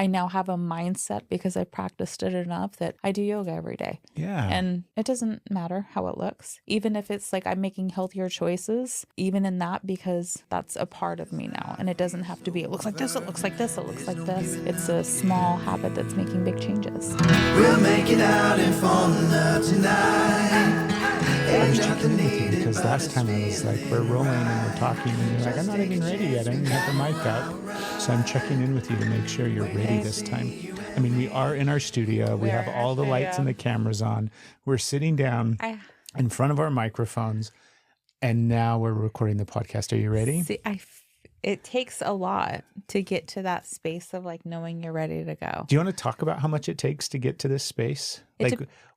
I now have a mindset because I practiced it enough that I do yoga every day. Yeah. And it doesn't matter how it looks, even if it's like I'm making healthier choices, even in that, because that's a part of me now. And it doesn't have to be, it looks like this, it looks like this, it looks like this. It's a small habit that's making big changes. We'll make it out and fall in love tonight. I was checking in with you because last time I was like, we're rolling and we're talking, and you're like, I'm not even ready yet. I didn't have the mic up. So I'm checking in with you to make sure you're ready this time. I mean, we are in our studio. We have all the lights and the cameras on. We're sitting down in front of our microphones, and now we're recording the podcast. Are you ready? See, it takes a lot to get to that space of like knowing you're ready to go. Do you want to talk about how much it takes to get to this space?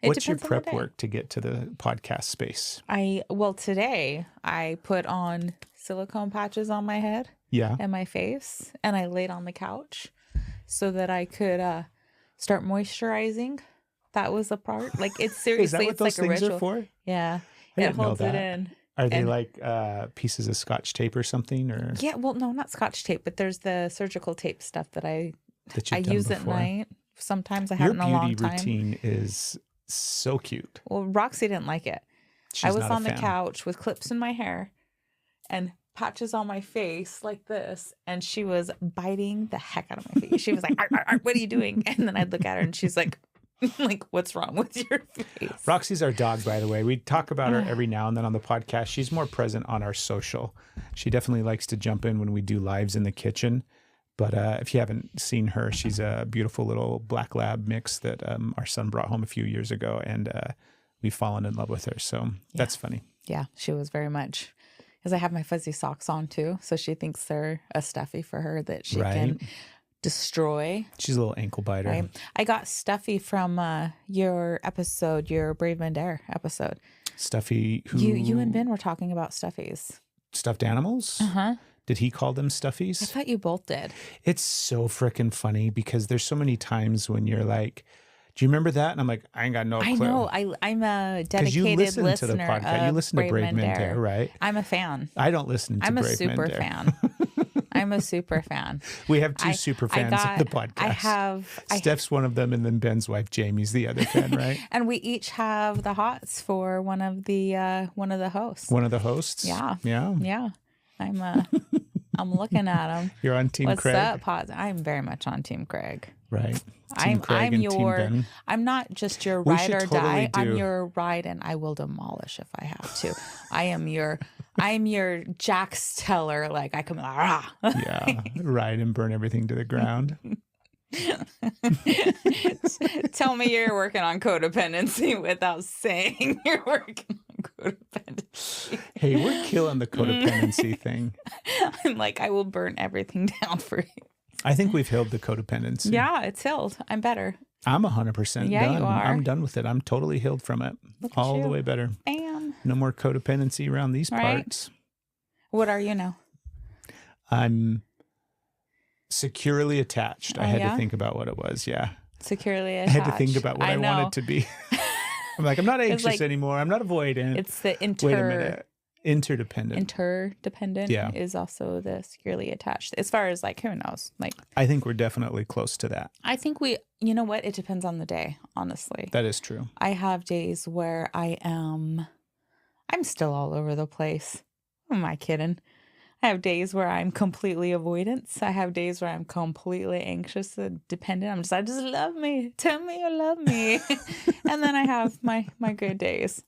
What's your prep work to get to the podcast space? Today I put on silicone patches on my head and my face, and I laid on the couch so that I could start moisturizing. That was a part. Like, it's seriously, Is that what it's those like a things ritual. Are for? Yeah. I It didn't know holds it that. in. Are they like pieces of Scotch tape or something? Or Yeah, well, no, not Scotch tape, but there's the surgical tape stuff that I use at night. Sometimes I haven't in a long time. Your beauty routine is so cute. Well, Roxy didn't like it. I was on the couch with clips in my hair and patches on my face like this, and she was biting the heck out of my face. She was like, "Arr, arr, arr, what are you doing?" And then I'd look at her and she's like, what's wrong with your face? Roxy's our dog, by the way. We talk about her every now and then on the podcast. She's more present on our social. She definitely likes to jump in when we do lives in the kitchen. But if you haven't seen her, she's a beautiful little black lab mix that our son brought home a few years ago, and we've fallen in love with her. So that's funny. Yeah, she was very much. Because I have my fuzzy socks on too, so she thinks they're a stuffy for her that she can destroy. She's a little ankle biter. Right? I got Stuffy from your episode, your Brave Man Dare episode. Stuffy, who you and Ben were talking about stuffies. Stuffed animals? Uh-huh. Did he call them stuffies? I thought you both did. It's so freaking funny because there's so many times when you're like, do you remember that? And I'm like, I ain't got no clue. I know. I'm a dedicated you listen listener to the podcast. You listen to Brave Men Dare, right? I'm a fan. I don't listen to Brave Men Dare. I'm a super fan. We have two super fans of the podcast. Steph's one of them, and then Ben's wife Jamie's the other fan, right? And we each have the hots for one of the hosts. One of the hosts? Yeah. Yeah. Yeah. I'm looking at him. You're on Team Craig? What's up? I'm very much on Team Craig. Right. Team Craig and Team Ben. I'm not just your ride or die. I'm your ride, and I will demolish if I have to. I'm your Jack Steller. Like, I come, yeah, ride and burn everything to the ground. Tell me you're working on codependency without saying you're working on codependency. Hey, we're killing the codependency thing. I'm like, I will burn everything down for you. I think we've healed the codependency. Yeah, it's healed. I'm better. I'm 100% done. You are. I'm done with it. I'm totally healed from it. All the way better. And no more codependency around these parts. What are you now? I'm securely attached. I had to think about what it was. Yeah. Securely attached. I had to think about what I wanted to be. I'm like, I'm not anxious anymore. I'm not avoidant. It's the Wait a minute. Interdependent. Interdependent is also the securely attached. As far as like, who knows? Like, I think we're definitely close to that. I think you know what? It depends on the day, honestly. That is true. I have days where I'm still all over the place. Who am I kidding? I have days where I'm completely avoidance. I have days where I'm completely anxious and dependent. I just love me. Tell me you love me. And then I have my good days.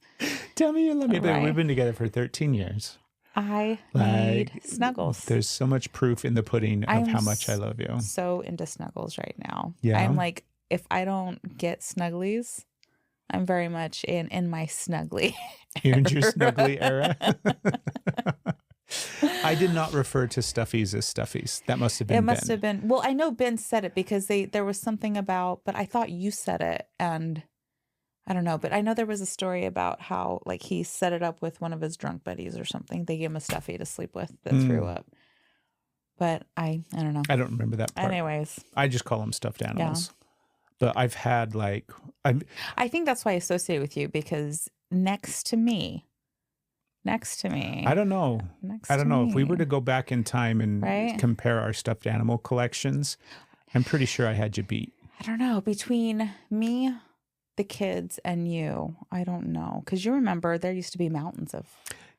Tell me you love me. Right. We've been together for 13 years. I need snuggles. There's so much proof in the pudding of how much I love you. So into snuggles right now. Yeah. I'm like, if I don't get snugglies, I'm very much in my snuggly You're in your snuggly era? I did not refer to stuffies as stuffies. That must have been Ben. It must have been. Well, I know Ben said it because there was something about, but I thought you said it, and I don't know. But I know there was a story about how like he set it up with one of his drunk buddies or something. They gave him a stuffy to sleep with that threw up. But I don't know. I don't remember that part. Anyways. I just call them stuffed animals. Yeah. But I've had like... I think that's why I associate with you, because next to me... I don't know. I don't know. If we were to go back in time and compare our stuffed animal collections, I'm pretty sure I had you beat. I don't know. Between me, the kids, and you, I don't know. Because you remember there used to be mountains of.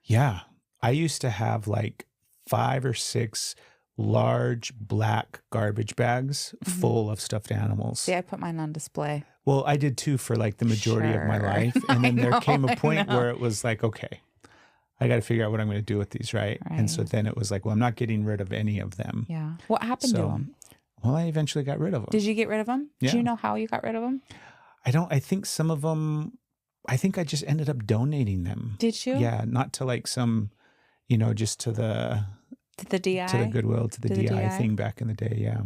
Yeah. I used to have like 5 or 6 large black garbage bags full of stuffed animals. See, I put mine on display. Well, I did too for like the majority of my Sure. life. And then there came a point know. where it was like, okay, I got to figure out what I'm going to do with these, right? And so Right. then it was like, well, I'm not getting rid of any of them. Yeah. What happened to So, them? well, I eventually got rid of them. Did you get rid of them? Yeah. Do you know how you got rid of them? I think some of them, I think I just ended up donating them. Did you? Yeah, not to like some, just to the To the DI? to the Goodwill, to the DI thing back in the day. Yeah.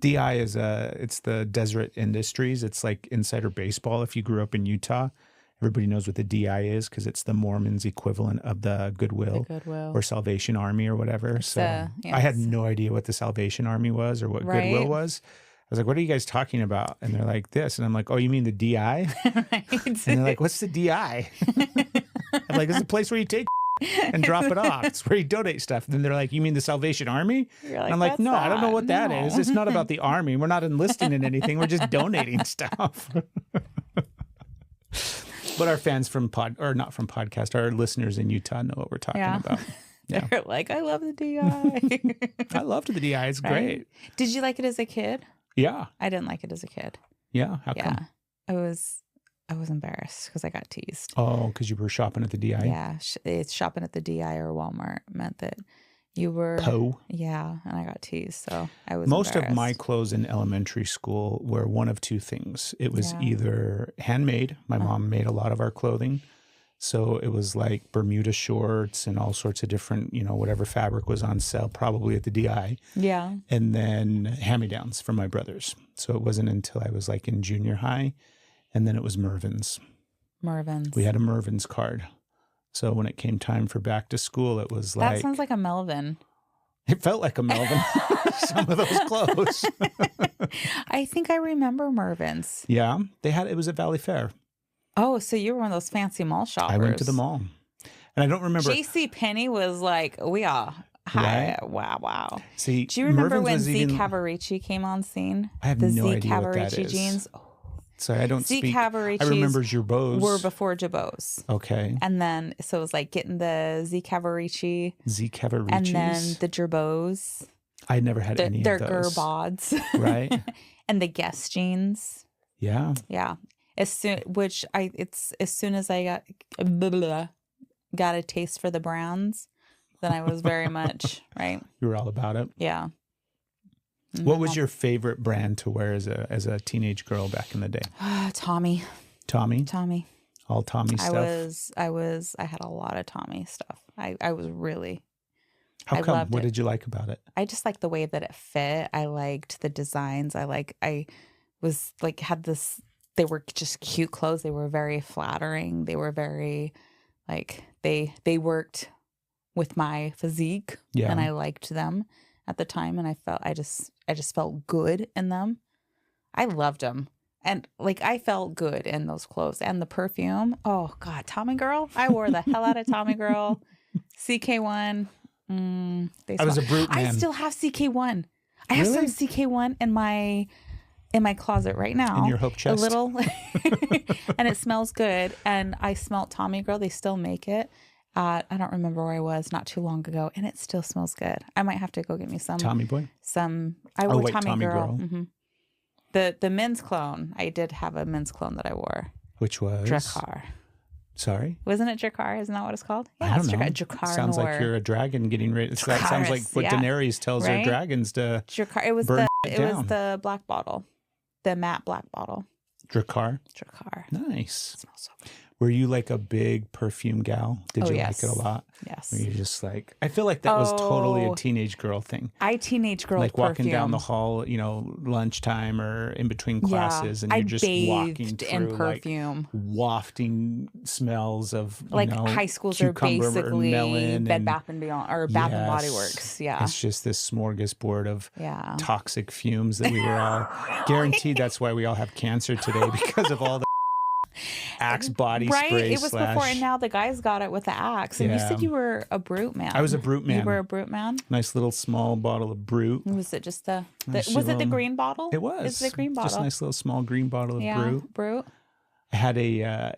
DI is it's the Deseret Industries. It's like insider baseball. If you grew up in Utah, everybody knows what the DI is because it's the Mormons' equivalent of the Goodwill, or Salvation Army or whatever. So I had no idea what the Salvation Army was or what Goodwill was. I was like, what are you guys talking about? And they're like, this. And I'm like, oh, you mean the DI? Right. And they're like, what's the DI? I'm like, it's a place where you take and drop it off. It's where you donate stuff. And then they're like, you mean the Salvation Army? You're like, and I'm like, no, I don't know what that is. No. It's not about the army. We're not enlisting in anything. We're just donating stuff. But our fans from not from podcast, our listeners in Utah know what we're talking about. Yeah. They're like, I love the DI. I loved the DI. It's great. Did you like it as a kid? Yeah. I didn't like it as a kid. Yeah. How come? I was embarrassed because I got teased. Oh, because you were shopping at the DI? Yeah. It's shopping at the DI or Walmart meant that you were. Poe. Yeah. And I got teased. So I was Most of embarrassed. my clothes in elementary school were one of two things. It was either handmade. My mom made a lot of our clothing. So it was like Bermuda shorts and all sorts of different, whatever fabric was on sale, probably at the DI. Yeah. And then hand-me-downs from my brothers. So it wasn't until I was like in junior high. And then it was Mervyn's. We had a Mervyn's card. So when it came time for back to school, it was like... That sounds like a Melvin. It felt like a Melvin. Some of those clothes. I think I remember Mervyn's. Yeah. it was at Valley Fair. Oh, so you were one of those fancy mall shoppers. I went to the mall. And I don't remember... J.C. Penney was like, we are high. Right? Wow. See, do you remember Mervyn's when Z Cavarici came on scene? I have no idea what that is. Jeans. Oh. Sorry, I don't Z speak. Cavaricis I remember Girbauds. Were before Girbauds. Okay. And then, so it was like getting the Z Cavarici. And then the Girbauds. I never had any of those. Their Gerbods. Right. And the Guess jeans. Yeah. Yeah. As soon as I got a taste for the browns, then I was very much right. You were all about it. Yeah. What was your favorite brand to wear as a teenage girl back in the day? Tommy. All Tommy stuff. I had a lot of Tommy stuff. I was really. How come? What did you like about it? I just liked the way that it fit. I liked the designs. I was like had this. They were just cute clothes. They were very flattering. They were very, like, they worked with my physique. Yeah. And I liked them at the time. And I just felt good in them. I loved them. And, like, I felt good in those clothes. And the perfume. Oh, God. Tommy Girl. I wore the hell out of Tommy Girl. CK1. I was a brute man. I still have CK1. I have some CK1 in my closet right now. In your hope chest. A little. And it smells good. And I smelled Tommy Girl. They still make it. I don't remember where I was not too long ago. And it still smells good. I might have to go get me some. Tommy Boy? I wore Tommy Girl. Mm-hmm. The men's clone. I did have a men's clone that I wore. Which was? Drakkar. Sorry? Wasn't it Drakkar? Isn't that what it's called? Yeah, I don't know. Drakkar. Sounds like you're a dragon getting ready. That sounds like what Daenerys tells her dragons to Drakkar. It was the black bottle. The matte black bottle. Drakkar? Drakkar. Nice. It smells so good. Were you like a big perfume gal? Did you like it a lot? Yes. Were you just like, I feel like that was totally a teenage girl thing. Teenage girl like walking down the hall, lunchtime or in between classes, and you're just walking through in perfume, like wafting smells of like high schools are basically Bed Bath and Beyond or Bath and Body Works. Yeah, it's just this smorgasbord of toxic fumes that we were all guaranteed. That's why we all have cancer today because of all the Axe body right? spray. It was before, and now the guys got it with the axe. And you said you were a Brute man. I was a Brute man. You were a Brute man? Nice little small bottle of Brute. Was it just was it the green bottle? It was. It's the green bottle. Just a nice little small green bottle of Brute. I had a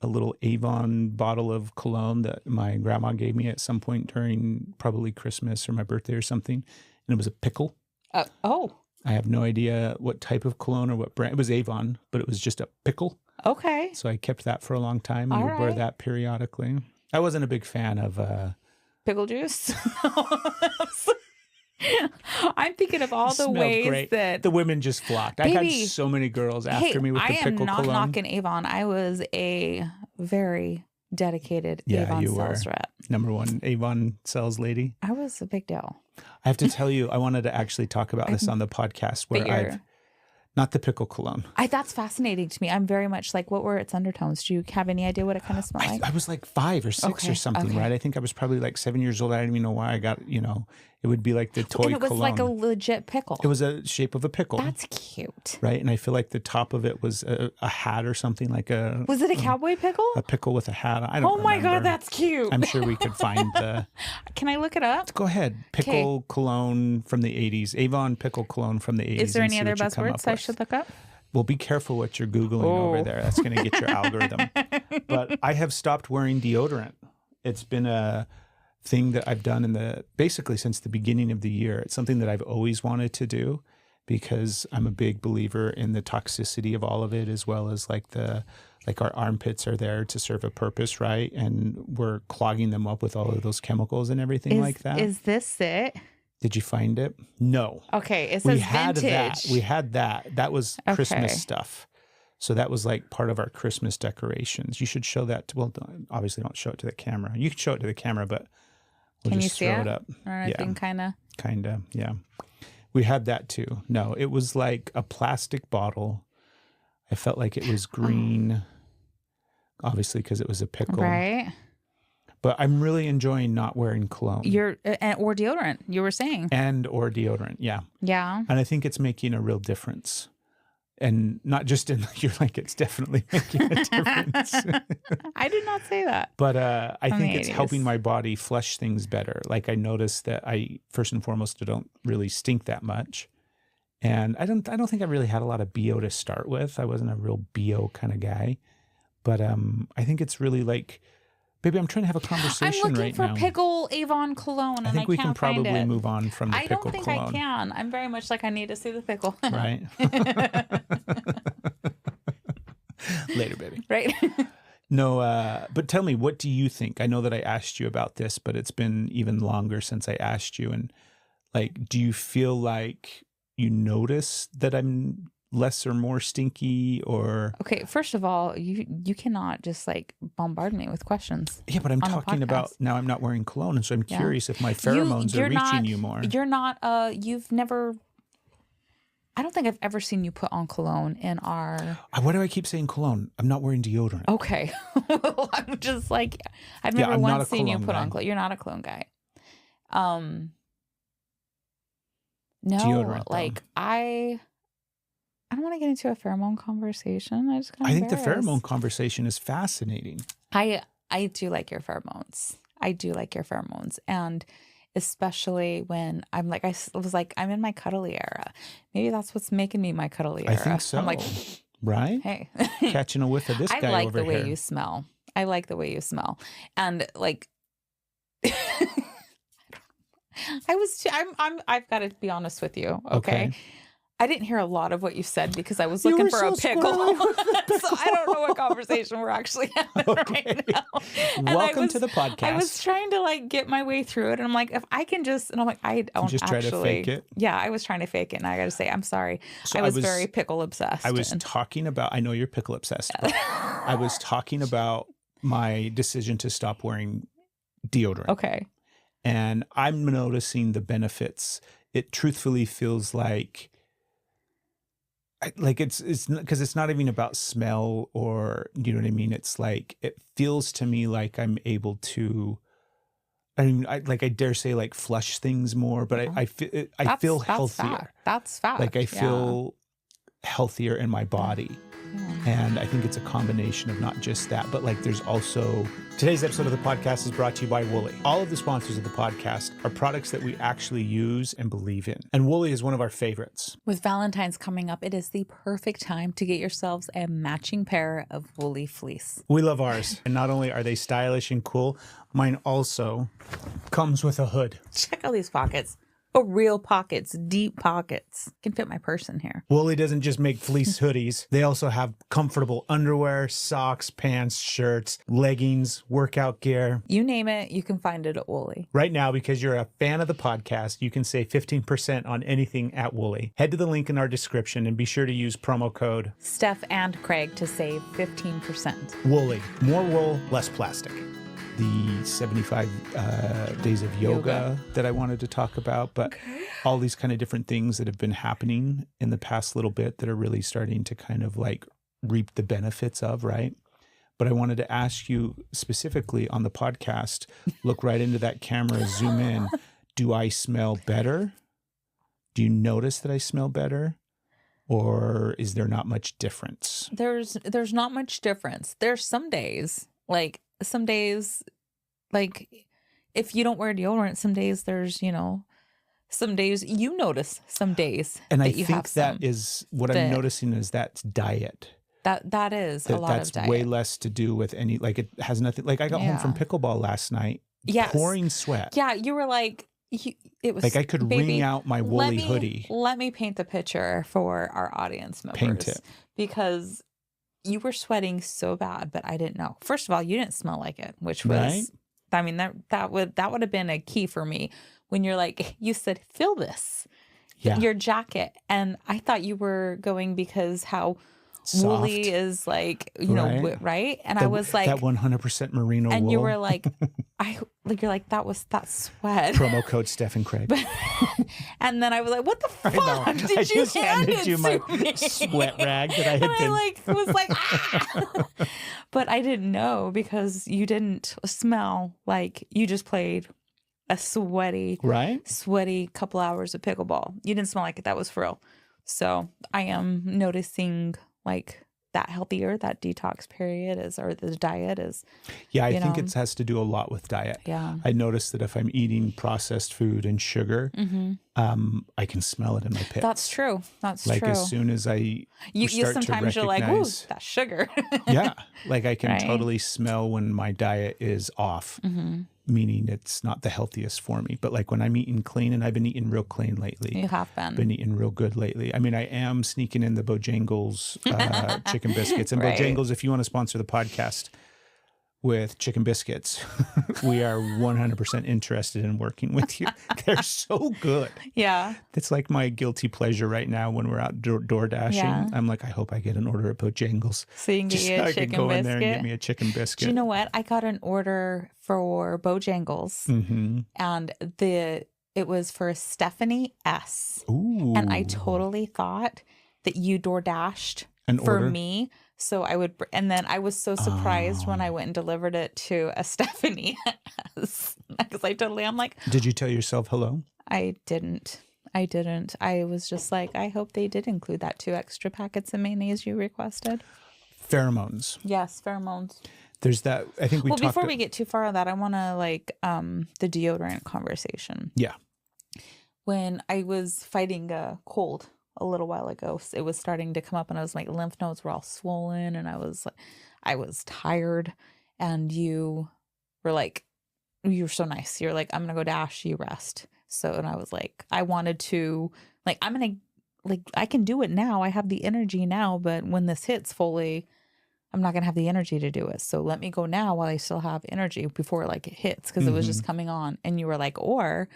little Avon bottle of cologne that my grandma gave me at some point during probably Christmas or my birthday or something. And it was a pickle. I have no idea what type of cologne or what brand. It was Avon, but it was just a pickle. Okay. So I kept that for a long time and would wear that periodically. I wasn't a big fan of pickle juice. I'm thinking of all the ways great. that the women just flocked. Baby, I had so many girls after me with the pickle cologne. I am not knocking Avon. I was a very dedicated Avon sales rep. Number one Avon sales lady. I was a big deal. I have to tell you, I wanted to actually talk about this on the podcast where I've not the pickle cologne. That's fascinating to me. I'm very much like, what were its undertones? Do you have any idea what it kind of smelled like? I was like 5 or 6 or something, right? I think I was probably like 7 years old. I didn't even know why I got, it would be like the toy cologne. And it was like a legit pickle. It was a shape of a pickle. That's cute. Right? And I feel like the top of it was a hat or something like a... Was it a cowboy pickle? A pickle with a hat. I don't my God, that's cute. I'm sure we could find the... Can I look it up? Go ahead. Pickle cologne from the 80s. Avon pickle cologne from the 80s. Is there any other buzzwords I should look up? Well, be careful what you're Googling over there. That's going to get your algorithm. But I have stopped wearing deodorant. It's been a thing that I've done basically since the beginning of the year. It's something that I've always wanted to do because I'm a big believer in the toxicity of all of it, as well as like our armpits are there to serve a purpose, right? And we're clogging them up with all of those chemicals and everything like that. Is this it? Did you find it? No. Okay, it says vintage. We had that. That was Christmas stuff. So that was like part of our Christmas decorations. You should show that. Obviously don't show it to the camera. You can show it to the camera, but we'll just throw it up. Or I think kind of. Yeah. We had that too. No, it was like a plastic bottle. I felt like it was green, obviously because it was a pickle. Right. But I'm really enjoying not wearing cologne. Or deodorant, you were saying. Or deodorant, yeah. Yeah. And I think it's making a real difference. And not just you're like, it's definitely making a difference. I did not say that. But I think it's helping my body flush things better. Like I noticed that I, first and foremost, don't really stink that much. And I don't think I really had a lot of BO to start with. I wasn't a real BO kind of guy. But I think it's really like... Baby, I'm trying to have a conversation right now. I'm looking for pickle Avon cologne, and I think we can probably move on from the pickle cologne. I don't think I can. I'm very much like I need to see the pickle. Right. Later, baby. Right. No, but tell me, what do you think? I know that I asked you about this, but it's been even longer since I asked you. And like, do you feel like you notice that I'm less or more stinky, or... Okay, first of all, you cannot just like bombard me with questions. Yeah, but I'm talking about now I'm not wearing cologne, and so I'm curious if my pheromones are reaching you more. You're not, you've never... I don't think I've ever seen you put on cologne in our... Why do I keep saying cologne? I'm not wearing deodorant. Okay. Well, I'm just like, I've never once seen you put on cologne. You're not a cologne guy. No, deodorant, like I don't want to get into a pheromone conversation. I think the pheromone conversation is fascinating. I do like your pheromones. And especially when I'm like, I was like, I'm in my cuddly era. Maybe that's what's making me my cuddly era. I think so. I'm like, right? Hey. Catching a whiff of this guy over here. I like the way you smell. And like, I've got to be honest with you. Okay. I didn't hear a lot of what you said because I was looking for a pickle. So I don't know what conversation we're actually having right now. And Welcome to the podcast. I was trying to like get my way through it. And I'm like, if I can just, and I'm like, I don't just try to fake it. Yeah, I was trying to fake it. And I got to say, I'm sorry. So I was very pickle obsessed. I was talking about, I know you're pickle obsessed. But I was talking about my decision to stop wearing deodorant. Okay. And I'm noticing the benefits. It truthfully feels like it's because it's not even about smell, or you know what I mean. It's like it feels to me like I'm able to. I mean, I dare say like flush things more, but I feel healthier. That's fact. Like I feel healthier in my body, And I think it's a combination of not just that, but like there's also... Today's episode of the podcast is brought to you by Woolly. All of the sponsors of the podcast are products that we actually use and believe in. And Woolly is one of our favorites. With Valentine's coming up, it is the perfect time to get yourselves a matching pair of Woolly fleece. We love ours. And not only are they stylish and cool, mine also comes with a hood. Check out these pockets. Oh, real pockets, deep pockets. Can fit my purse in here. Woolly doesn't just make fleece hoodies. They also have comfortable underwear, socks, pants, shirts, leggings, workout gear. You name it, you can find it at Woolly. Right now, because you're a fan of the podcast, you can save 15% on anything at Woolly. Head to the link in our description and be sure to use promo code Steph and Craig to save 15%. Woolly. More wool, less plastic. The 75 days of yoga that I wanted to talk about, but all these kind of different things that have been happening in the past little bit that are really starting to kind of like reap the benefits of, right? But I wanted to ask you specifically on the podcast, look right into that camera, zoom in. Do I smell better? Do you notice that I smell better? Or is there not much difference? There's not much difference. There's some days, like if you don't wear deodorant, some days there's, some days you notice some days. And that I you think have that is what I'm noticing is that's diet. That is a lot of diet. That's way less to do with any, like it has nothing, like I got home from pickleball last night, pouring sweat. Yeah, you were like, it was like I could wring out my woolly hoodie. Let me paint the picture for our audience members. Paint it. Because you were sweating so bad, but I didn't know. First of all, you didn't smell like it, which was, right? I mean, that would have been a key for me when you're like, you said, feel this, your jacket. And I thought you were going because how soft. Woolly is like, know, right? And I was like, that 100% merino and wool. you were like, you're like, that sweat. Promo code Steph and Craig. And then I was like, what the fuck did you hand it to my me? sweat rag that I had been. I was like, ah! But I didn't know because you didn't smell like you just played a sweaty couple hours of pickleball. You didn't smell like it. That was for real. So I am noticing like that detox period or the diet is. Yeah, I think it has to do a lot with diet. Yeah. I noticed that if I'm eating processed food and sugar, I can smell it in my pits. That's true. Like as soon as I start sometimes to you're like, ooh, recognize, that's sugar. yeah, like I can totally smell when my diet is off. Meaning it's not the healthiest for me. But like when I'm eating clean, and I've been eating real clean lately. You have been eating real good lately. I mean, I am sneaking in the Bojangles chicken biscuits. And Bojangles, if you want to sponsor the podcast with chicken biscuits, we are 100% interested in working with you. They're so good. Yeah. It's like my guilty pleasure right now when we're out door dashing. Yeah. I'm like, I hope I get an order at Bojangles. So you can get you a chicken biscuit. I can go in there and get me a chicken biscuit. Do you know what? I got an order for Bojangles, and it was for Stephanie S. Ooh. And I totally thought that you DoorDashed for me. So I would, and then I was so surprised when I went and delivered it to a Stephanie S. Because I'm like, did you tell yourself hello? I didn't. I was just like, I hope they did include that 2 extra packets of mayonnaise you requested. Pheromones. Yes, pheromones. There's that. I think we talked. Before we get too far on that, I want to the deodorant conversation. Yeah. When I was fighting a cold a little while ago, it was starting to come up, and I was like, lymph nodes were all swollen, and I was tired, and you were like, you were so nice. You're like, I'm gonna go dash, you rest. So, and I was like, I wanted to, like, I'm gonna, like, I can do it now. I have the energy now, but when this hits fully, I'm not gonna have the energy to do it. So let me go now while I still have energy before it hits, because it was just coming on. And you were like, or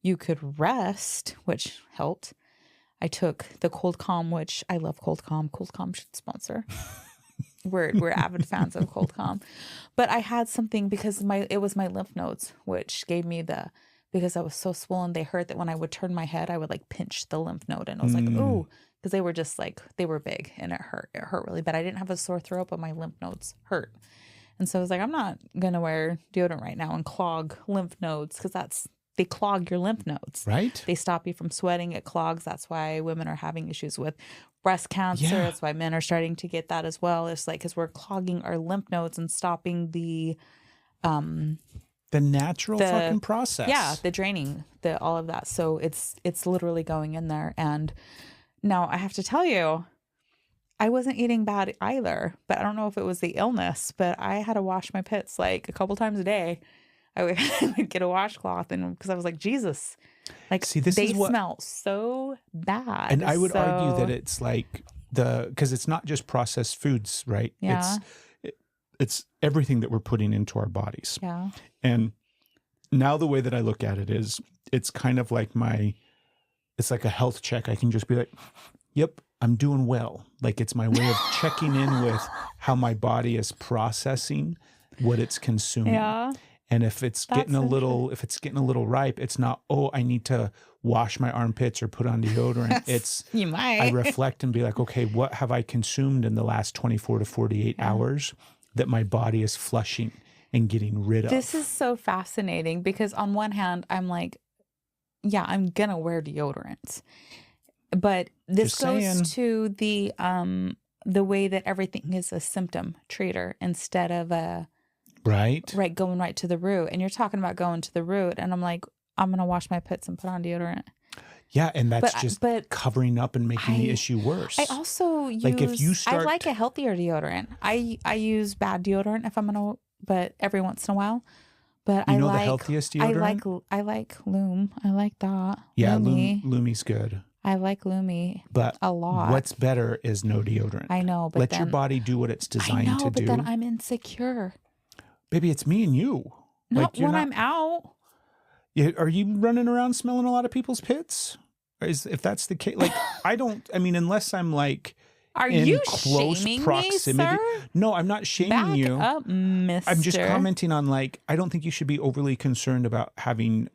you could rest, which helped. I took the Cold Calm, which I love Cold Calm. Cold Calm should sponsor. We're avid fans of Cold Calm. But I had something because it was my lymph nodes, which gave me because I was so swollen, they hurt that when I would turn my head, I would pinch the lymph node. And I was like, ooh, because they were just they were big and it hurt. It hurt really bad. I didn't have a sore throat, but my lymph nodes hurt. And so I was like, I'm not going to wear deodorant right now and clog lymph nodes because that's they clog your lymph nodes. Right. They stop you from sweating. It clogs. That's why women are having issues with breast cancer. Yeah. That's why men are starting to get that as well. It's like, because we're clogging our lymph nodes and stopping the natural fucking process. Yeah, the draining, all of that. So it's literally going in there. And now I have to tell you, I wasn't eating bad either, but I don't know if it was the illness, but I had to wash my pits like a couple times a day. I would get a washcloth, and because I was like, Jesus, like, see, this they is what, smell so bad. and I would argue that it's like because it's not just processed foods, right? Yeah. It's everything that we're putting into our bodies. Yeah. And now the way that I look at it is, it's kind of like it's like a health check. I can just be like, yep, I'm doing well. Like, it's my way of checking in with how my body is processing what it's consuming. Yeah. And if it's getting a little ripe, it's not, oh, I need to wash my armpits or put on deodorant. It's you might. I reflect and be like, okay, what have I consumed in the last 24 to 48 hours that my body is flushing and getting rid of? This is so fascinating because on one hand, I'm like, yeah, I'm gonna wear deodorant, but this goes to the way that everything is a symptom treater instead of a going right to the root. And you're talking about going to the root, and I'm like, I'm gonna wash my pits and put on deodorant. Yeah, and that's but covering up and making the issue worse. I also use, like, if you start, I like a healthier deodorant. I use bad deodorant if I'm gonna, but every once in a while. But you know the healthiest deodorant? I like Lume. I like that. Yeah, Lume's good. I like Lume, but a lot. What's better is no deodorant. I know, but let your body do what it's designed to do. But then I'm insecure. Baby, it's me and you. Not when I'm out. Yeah, are you running around smelling a lot of people's pits? If that's the case, like, I mean, unless I'm like, are in you close shaming proximity. Me, sir? No, I'm not shaming Back you. Up, mister. I'm just commenting on, like, I don't think you should be overly concerned about having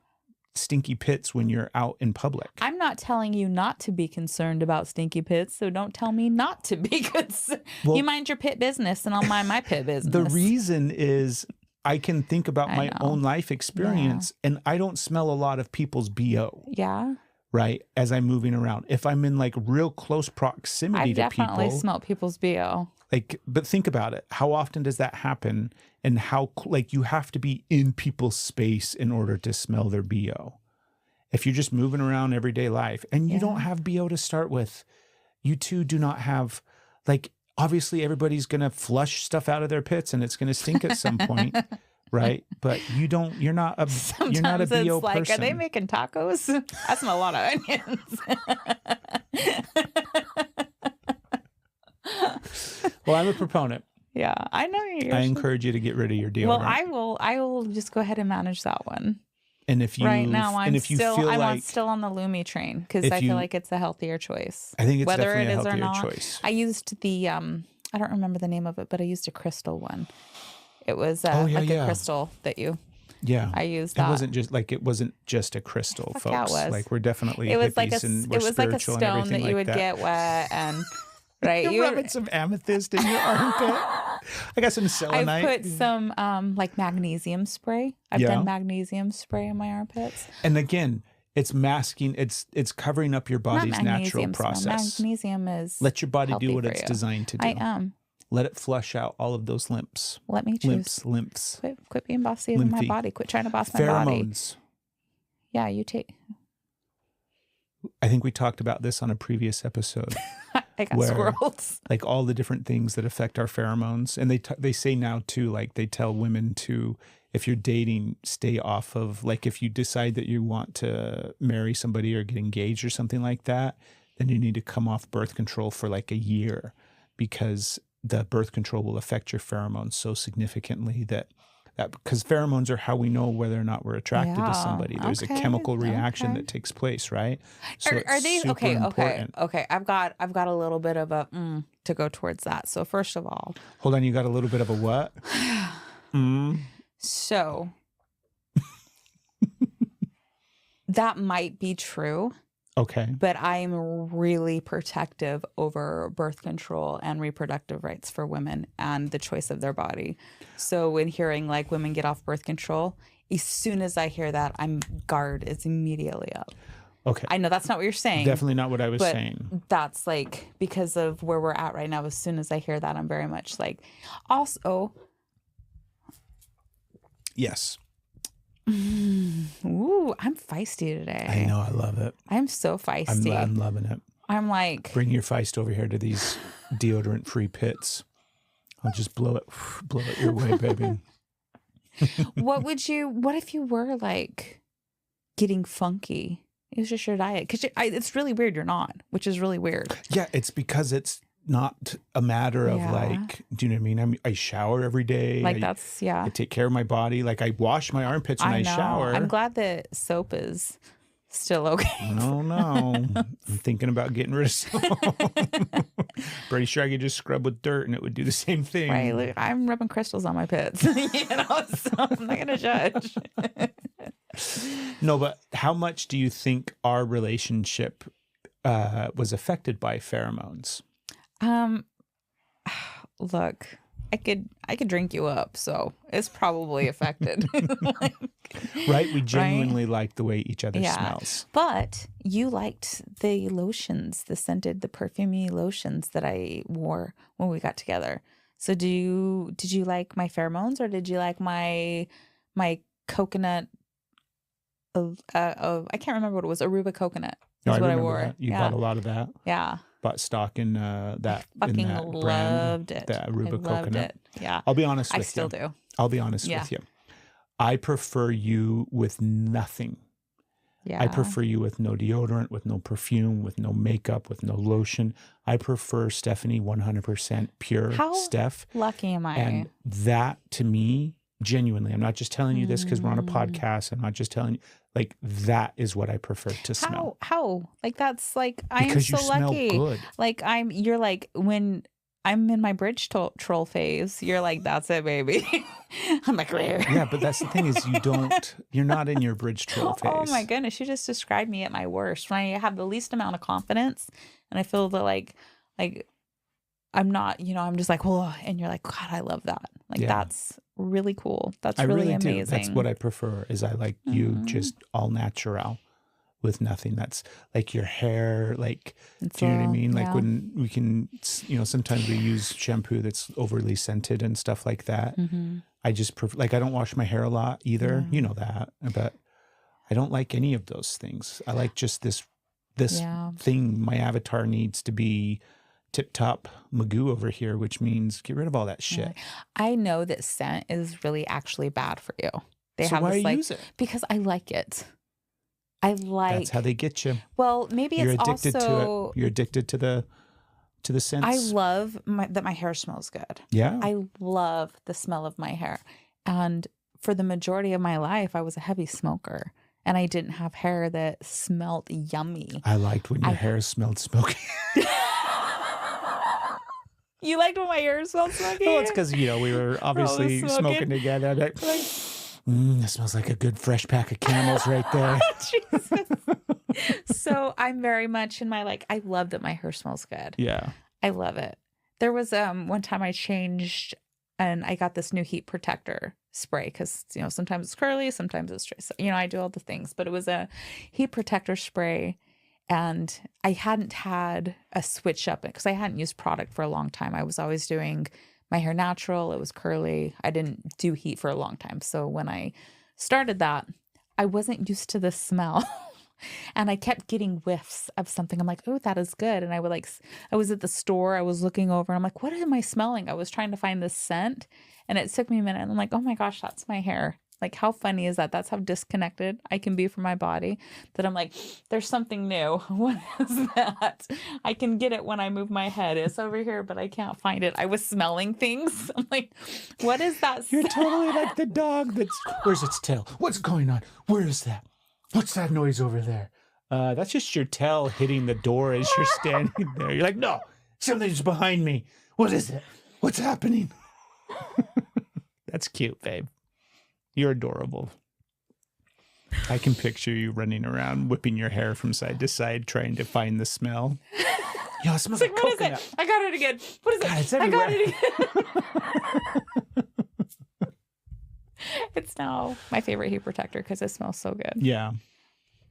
stinky pits when you're out in public. I'm not telling you not to be concerned about stinky pits, so don't tell me not to be concerned. Well, you mind your pit business and I'll mind my pit business. The reason is I can think about my own life experience, and I don't smell a lot of people's BO. Yeah. Right? As I'm moving around. If I'm in like real close proximity to people. I definitely smell people's BO. Like, but think about it. How often does that happen? And how, like, you have to be in people's space in order to smell their BO. If you're just moving around everyday life and you don't have BO to start with, you too do not have, like, obviously everybody's going to flush stuff out of their pits and it's going to stink at some point. Right. But you're not a BO like, person. Are they making tacos? I smell a lot of onions. Well, I'm a proponent. Yeah, I know you're. I encourage you to get rid of your deodorant. Well, I will just go ahead and manage that one. And if you right now, I'm still on the Lumi train because I feel like it's a healthier choice. I think it's definitely a healthier choice. I used the I don't remember the name of it, but I used a crystal one. It was a crystal that you. Yeah, I used that. It wasn't just a crystal, folks. Yeah, it was. Like, we're definitely it was like a stone that you would get wet and. Right, you're rubbing some amethyst in your armpit. I got some selenite. I put some like magnesium spray. I've done magnesium spray in my armpits. And again, it's masking. It's covering up your body's natural process. Magnesium is let your body do what it's designed to do. I am. Let it flush out all of those limps. Let me choose. Limps. Quit being bossy over my body. Quit trying to boss my body. Pheromones. Yeah, you take. I think we talked about this on a previous episode. I got squirrels. Like, all the different things that affect our pheromones. And they say now too, like, they tell women to, if you're dating, stay off of, like, if you decide that you want to marry somebody or get engaged or something like that, then you need to come off birth control for like a year, because the birth control will affect your pheromones so significantly that because pheromones are how we know whether or not we're attracted to somebody. There's a chemical reaction that takes place, right? So are they important. Okay. I've got a little bit of a to go towards that. So first of all, hold on, you got a little bit of a what? So that might be true. Okay. But I'm really protective over birth control and reproductive rights for women and the choice of their body. So when hearing like women get off birth control, as soon as I hear that, I'm guard is immediately up. Okay. I know that's not what you're saying. Definitely not what I was but saying. that's like because of where we're at right now. As soon as I hear that, I'm very much like, also. Yes. Ooh, I'm feisty today. I know. I love it. I'm so feisty. I'm loving it. I'm like, bring your feist over here to these deodorant-free pits. I'll just blow it your way, baby. what if you were like getting funky? It was just your diet. Because it's really weird you're not, which is really weird. Yeah, it's because it's not a matter of like, do you know what I mean? I shower every day. Like I take care of my body. Like I wash my armpits when I shower. I'm glad that soap is still okay. No. I'm thinking about getting rid of soap. Pretty sure I could just scrub with dirt and it would do the same thing. Right. Look, I'm rubbing crystals on my pits. So I'm not going to judge. No, but how much do you think our relationship was affected by pheromones? Look, I could drink you up, so it's probably affected. Right? We genuinely like the way each other smells. But you liked the lotions, the perfumey lotions that I wore when we got together. So did you like my pheromones, or did you like my coconut? I can't remember what it was. Aruba coconut is what I wore. That. You bought a lot of that. Yeah. Bought stock in that. I fucking in that loved brand, it. The Aruba I loved coconut. it. Yeah. I'll be honest with you. I still do. I'll be honest with you. I prefer you with nothing. Yeah. I prefer you with no deodorant, with no perfume, with no makeup, with no lotion. I prefer Stephanie 100% pure Steph. Lucky am I? And that to me, genuinely, I'm not just telling you this because we're on a podcast. I'm not just telling you. Like, that is what I prefer to smell. How? Like, that's like, I am so lucky. Smell good. Like, you're like, when I'm in my bridge troll phase, you're like, that's it, baby. I'm like, where? Yeah, but that's the thing is you're not in your bridge troll phase. Oh my goodness. You just described me at my worst. When I have the least amount of confidence and I feel that like I'm not, I'm just like, oh, and you're like, God, I love that. Like, that's really cool. That's really amazing. That's what I prefer is I like you just all natural with nothing. That's like your hair, like, do you know what I mean? Like when we can, sometimes we use shampoo that's overly scented and stuff like that. I just prefer, like, I don't wash my hair a lot either. You know that, but I don't like any of those things. I like just this thing. My avatar needs to be tip-top Magoo over here, which means get rid of all that shit. I know that scent is really actually bad for you. Why use it? Because I like it. That's how they get you. Well, maybe You're it's addicted also... to it. You're addicted to the scents. I love that my hair smells good. Yeah. I love the smell of my hair. And for the majority of my life, I was a heavy smoker. And I didn't have hair that smelled yummy. I liked when your hair smelled smoky. You liked when my hair smelled smoky? Well, it's because, we were obviously smoking together. It smells like a good fresh pack of Camels right there. Jesus. So I'm very much in my, I love that my hair smells good. Yeah. I love it. There was one time I changed and I got this new heat protector spray because, sometimes it's curly, sometimes it's straight. So, I do all the things, but it was a heat protector spray. And I hadn't had a switch up because I hadn't used product for a long time. I was always doing my hair natural. It was curly. I didn't do heat for a long time. So when I started that, I wasn't used to the smell. And I kept getting whiffs of something. I'm like, oh, that is good. And I was at the store. I was looking over. And I'm like, what am I smelling? I was trying to find this scent. And it took me a minute. And I'm like, oh my gosh, that's my hair. Like, how funny is that? That's how disconnected I can be from my body, that I'm like, there's something new. What is that? I can get it when I move my head. It's over here, but I can't find it. I was smelling things. I'm like, what is that? You're totally like the dog where's its tail? What's going on? Where is that? What's that noise over there? That's just your tail hitting the door as you're standing there. You're like, no, something's behind me. What is it? What's happening? That's cute, babe. You're adorable. I can picture you running around, whipping your hair from side to side, trying to find the smell. Yo, it smells like coconut. What is it? I got it again. What is it? God, it's everywhere. I got it again. It's now my favorite heat protector because it smells so good. Yeah.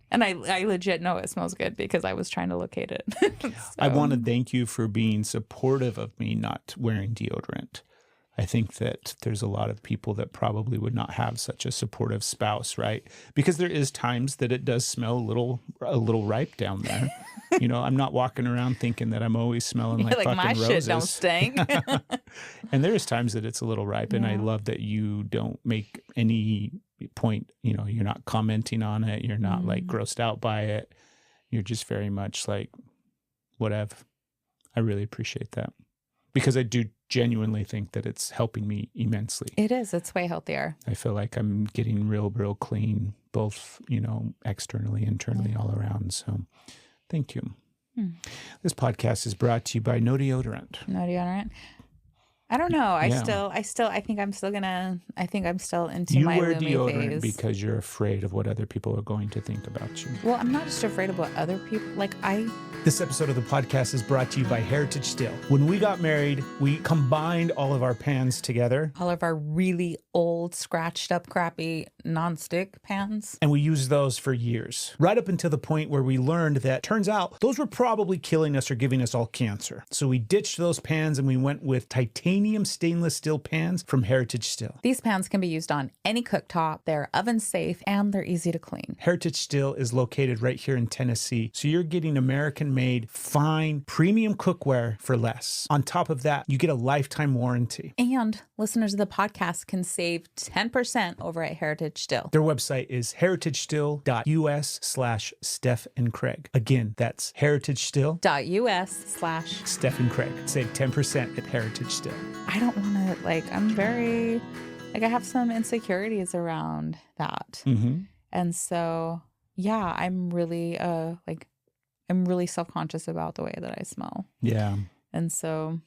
And I legit know it smells good because I was trying to locate it. I want to thank you for being supportive of me not wearing deodorant. I think that there's a lot of people that probably would not have such a supportive spouse, right? Because there is times that it does smell a little ripe down there. I'm not walking around thinking that I'm always smelling like fucking my roses. shit don't stink. And there's times that it's a little ripe, and I love that you don't make any point. You're not commenting on it. You're not like grossed out by it. You're just very much like, whatever. I really appreciate that. Because I do genuinely think that it's helping me immensely. It is. It's way healthier. I feel like I'm getting real clean, both, externally, internally, all around. So thank you. This podcast is brought to you by No Deodorant. No deodorant. I don't know. I think I'm still into my You wear Lumi deodorant phase. because you're afraid of what other people are going to think about you. Well, I'm not just afraid of what other people, This episode of the podcast is brought to you by Heritage Still. When we got married, we combined all of our pans together. all of our really old, scratched up, crappy nonstick pans. And we used those for years. Right up until the point where we learned that, turns out, those were probably killing us or giving us all cancer. So we ditched those pans and we went with titanium stainless steel pans from Heritage Still. These pans can be used on any cooktop. They're oven safe and they're easy to clean. Heritage Still is located right here in Tennessee. So you're getting American-made, fine, premium cookware for less. On top of that, you get a lifetime warranty. And listeners of the podcast can save 10% over at Heritage Still. Their website is heritagestill.us/Steph and Craig. Again, that's .us/. Steph and Craig. Save 10% at Heritage Still. I don't want to, I'm very, I have some insecurities around that. Mm-hmm. And so, yeah, I'm really, I'm really self-conscious about the way that I smell. Yeah. And so,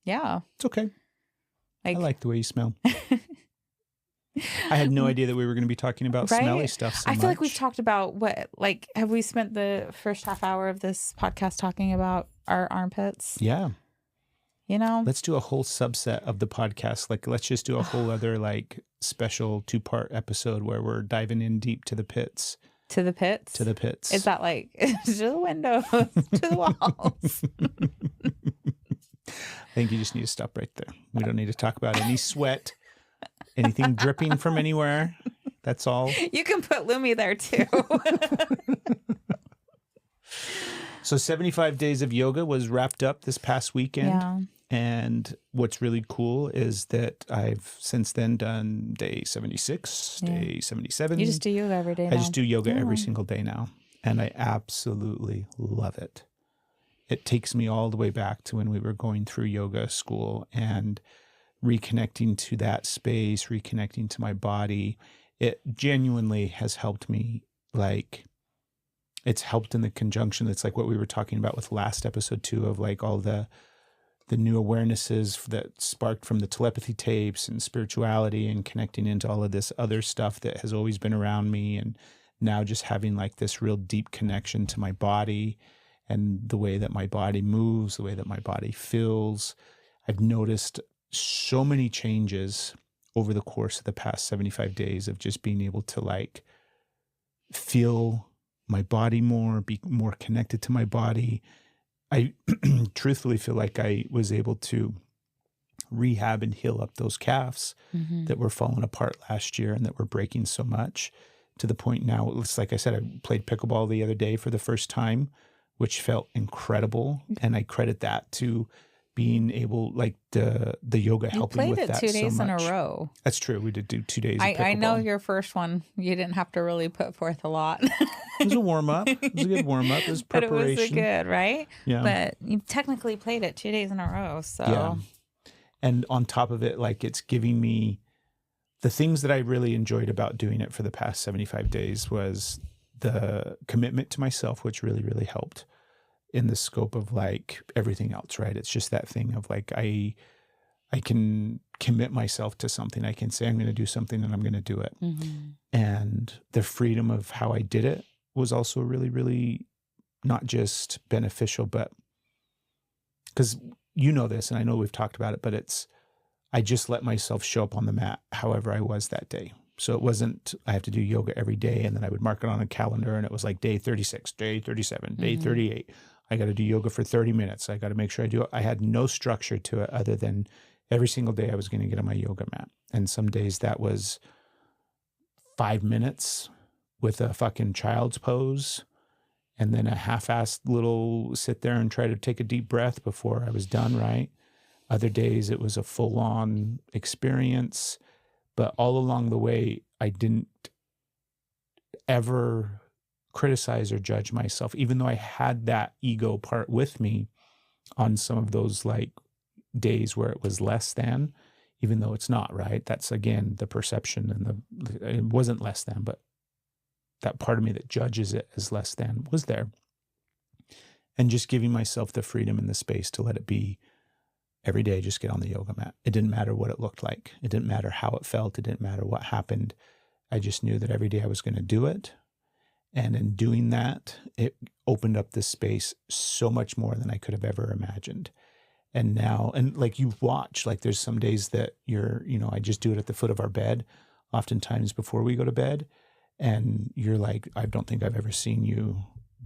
yeah. It's okay. I like the way you smell. I had no idea that we were going to be talking about smelly stuff so I feel much. like we've talked about have we spent the first half hour of this podcast talking about our armpits? Yeah. Let's do a whole subset of the podcast. Let's just do a whole other special 2-part episode where we're diving in deep to the pits. To the pits? To the pits. Is that to the windows, to the walls? I think you just need to stop right there. We don't need to talk about any sweat, anything dripping from anywhere. That's all. You can put Lumi there too. So 75 days of yoga was wrapped up this past weekend. Yeah. And what's really cool is that I've since then done day 76, day 77. You just do yoga every day now. I just do yoga every single day now. And I absolutely love it. It takes me all the way back to when we were going through yoga school and reconnecting to that space, reconnecting to my body. It genuinely has helped me. It's helped in the conjunction. It's like what we were talking about with last episode too, of all the new awarenesses that sparked from the telepathy tapes and spirituality and connecting into all of this other stuff that has always been around me. And now just having this real deep connection to my body and the way that my body moves, the way that my body feels. I've noticed so many changes over the course of the past 75 days of just being able to feel my body more, be more connected to my body. I truthfully feel like I was able to rehab and heal up those calves that were falling apart last year and that were breaking so much, to the point now, it's like I said, I played pickleball the other day for the first time, which felt incredible. And I credit that to being able, the yoga helping with that so much. You played it 2 days in a row. That's true. We did do 2 days of pickleball. I know your first one, you didn't have to really put forth a lot. It was a warm-up. It was a good warm-up. It was preparation. But it was good, right? Yeah. But you technically played it 2 days in a row, so. Yeah. And on top of it, it's giving me the things that I really enjoyed about doing it for the past 75 days was the commitment to myself, which really, really helped in the scope of everything else, right? It's just that thing of I can commit myself to something. I can say I'm going to do something and I'm going to do it. And the freedom of how I did it was also really, really not just beneficial, but because you know this, and I know we've talked about it, but I just let myself show up on the mat however I was that day. So it wasn't, I have to do yoga every day, and then I would mark it on a calendar, and it was like day 36, day 37, day 38. I got to do yoga for 30 minutes. I got to make sure I do it. I had no structure to it other than every single day I was going to get on my yoga mat. And some days that was 5 minutes with a fucking child's pose, and then a half-assed little sit there and try to take a deep breath before I was done, right? Other days it was a full-on experience. But all along the way, I didn't ever criticize or judge myself, even though I had that ego part with me on some of those like days where it was less than, even though it's not, right? That's again, the perception, and it wasn't less than, but that part of me that judges it as less than was there. And just giving myself the freedom and the space to let it be. Every day, just get on the yoga mat. It didn't matter what it looked like. It didn't matter how it felt. It didn't matter what happened. I just knew that every day I was going to do it. And in doing that, it opened up this space so much more than I could have ever imagined. And now, and like you watch, like there's some days that I just do it at the foot of our bed, oftentimes before we go to bed. And you're like, I don't think I've ever seen you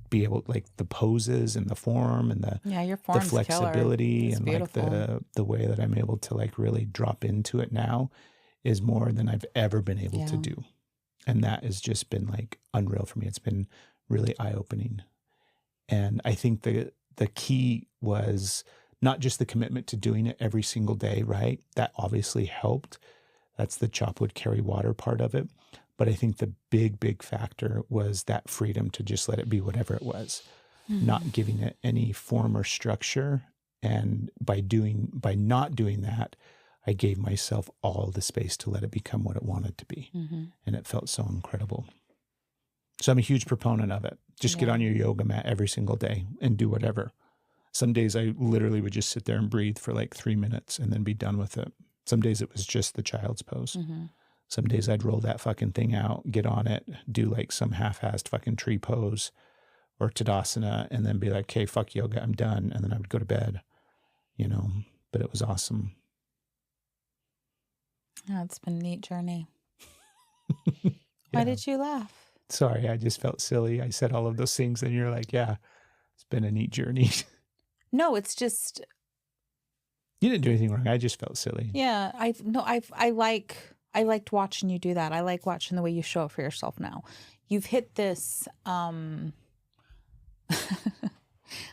be able, like the poses and the form and your the flexibility and beautiful. like the way that I'm able to like really drop into it now is more than I've ever been able to do. And that has just been like unreal for me. It's been really eye-opening. And I think the key was not just the commitment to doing it every single day, right? That obviously helped. That's the chop wood, carry water part of it. But I think the big factor was that freedom to just let it be whatever it was, not giving it any form or structure. And by not doing that, I gave myself all the space to let it become what it wanted to be. And it felt so incredible. So I'm a huge proponent of it. Just get on your yoga mat every single day and do whatever. Some days I literally would just sit there and breathe for like 3 minutes and then be done with it. Some days it was just the child's pose. Some days I'd roll that fucking thing out, get on it, do like some half-assed fucking tree pose or Tadasana, and then be like, okay, fuck yoga, I'm done. And then I would go to bed, but it was awesome. Yeah, it's been a neat journey. Why did you laugh? Sorry, I just felt silly. I said all of those things and you're like, yeah, it's been a neat journey. No, it's just. You didn't do anything wrong. I just felt silly. Yeah, I liked watching you do that. I like watching the way you show up for yourself now. You've hit this, again,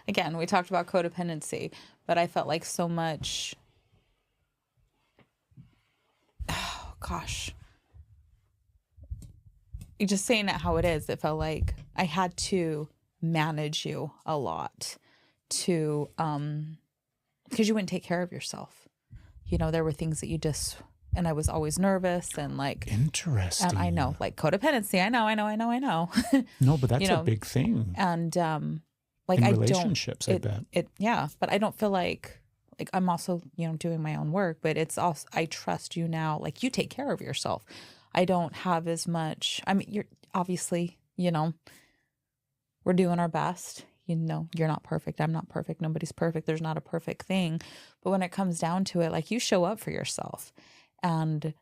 we talked about codependency, but I felt like so much, oh gosh, you're just saying it how it is. It felt like I had to manage you a lot to, because you wouldn't take care of yourself. There were things that you just... And I was always nervous and like... Interesting. And I know, like codependency. I know. No, but that's a big thing. And like in I relationships, don't... I bet. Yeah, but I don't feel like I'm also, doing my own work, but it's also... I trust you now. Like you take care of yourself. I don't have as much... I mean, you're obviously, we're doing our best. You're not perfect. I'm not perfect. Nobody's perfect. There's not a perfect thing. But when it comes down to it, like you show up for yourself. And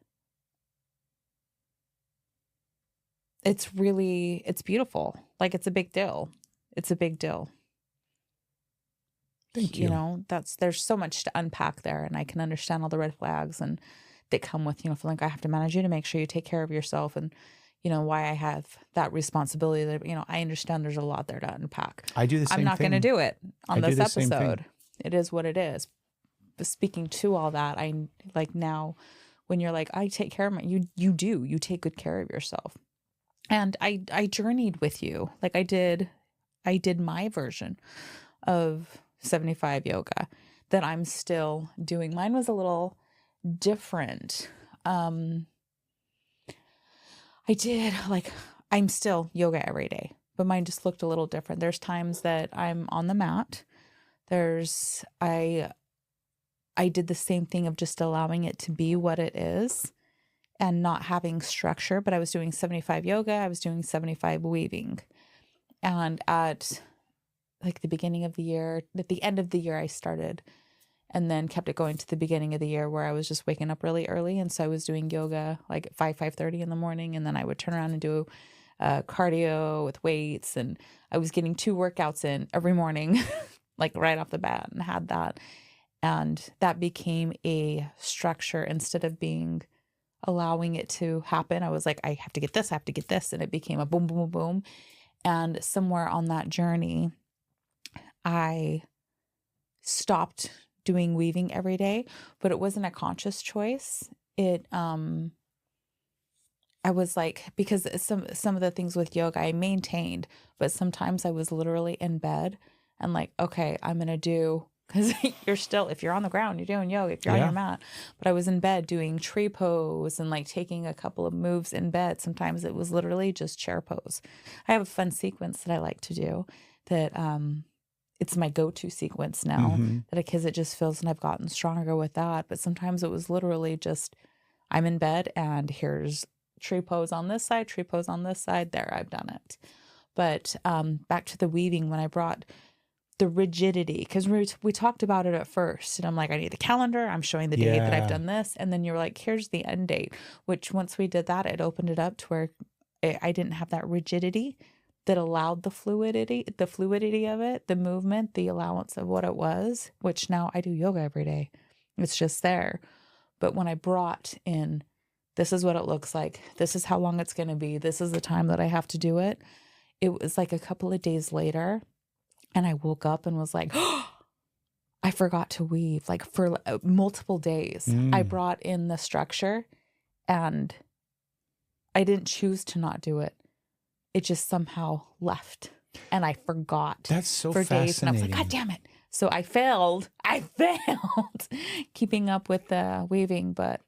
it's beautiful. Like it's a big deal. It's a big deal. Thank you. There's so much to unpack there, and I can understand all the red flags and that come with, feeling like I have to manage you to make sure you take care of yourself, and why I have that responsibility that, I understand there's a lot there to unpack. I do the same thing. I'm not going to do it on this episode. It is what it is. But speaking to all that, I like now when you're like, I take care of you take good care of yourself. And I journeyed with you. Like I did my version of 75 yoga that I'm still doing. Mine was a little different. I'm still yoga every day, but mine just looked a little different. There's times that I'm on the mat. I did the same thing of just allowing it to be what it is and not having structure, but I was doing 75 yoga. I was doing 75 weaving. And at like the beginning of the year, at the end of the year, I started and then kept it going to the beginning of the year where I was just waking up really early. And so I was doing yoga like at 5:30 in the morning. And then I would turn around and do cardio with weights. And I was getting 2 workouts in every morning, like right off the bat, and had that. And that became a structure instead of allowing it to happen. I was like, I have to get this, I have to get this. And it became a boom, boom, boom. And somewhere on that journey, I stopped doing weaving every day, but it wasn't a conscious choice. I was like, because some of the things with yoga I maintained, but sometimes I was literally in bed and like, okay, I'm going to do, because if you're on the ground, you're doing yoga, if you're on your mat. But I was in bed doing tree pose and like taking a couple of moves in bed. Sometimes it was literally just chair pose. I have a fun sequence that I like to do that, it's my go-to sequence now, because it just feels, and I've gotten stronger with that. But sometimes it was literally just, I'm in bed and here's tree pose on this side, tree pose on this side. There, I've done it. But back to the weaving, when I brought the rigidity, because we talked about it at first, and I'm like, I need the calendar. I'm showing the date that I've done this. And then you're like, here's the end date, which once we did that, it opened it up to where I didn't have that rigidity that allowed the fluidity of it, the movement, the allowance of what it was, which now I do yoga every day. It's just there. But when I brought in, this is what it looks like, this is how long it's going to be, this is the time that I have to do it. It was like a couple of days later, and I woke up and was like, oh, I forgot to weave, like for multiple days. I brought in the structure and I didn't choose to not do it. It just somehow left and I forgot. That's so for fascinating. days. And I was like, God damn it. So I failed keeping up with the weaving, but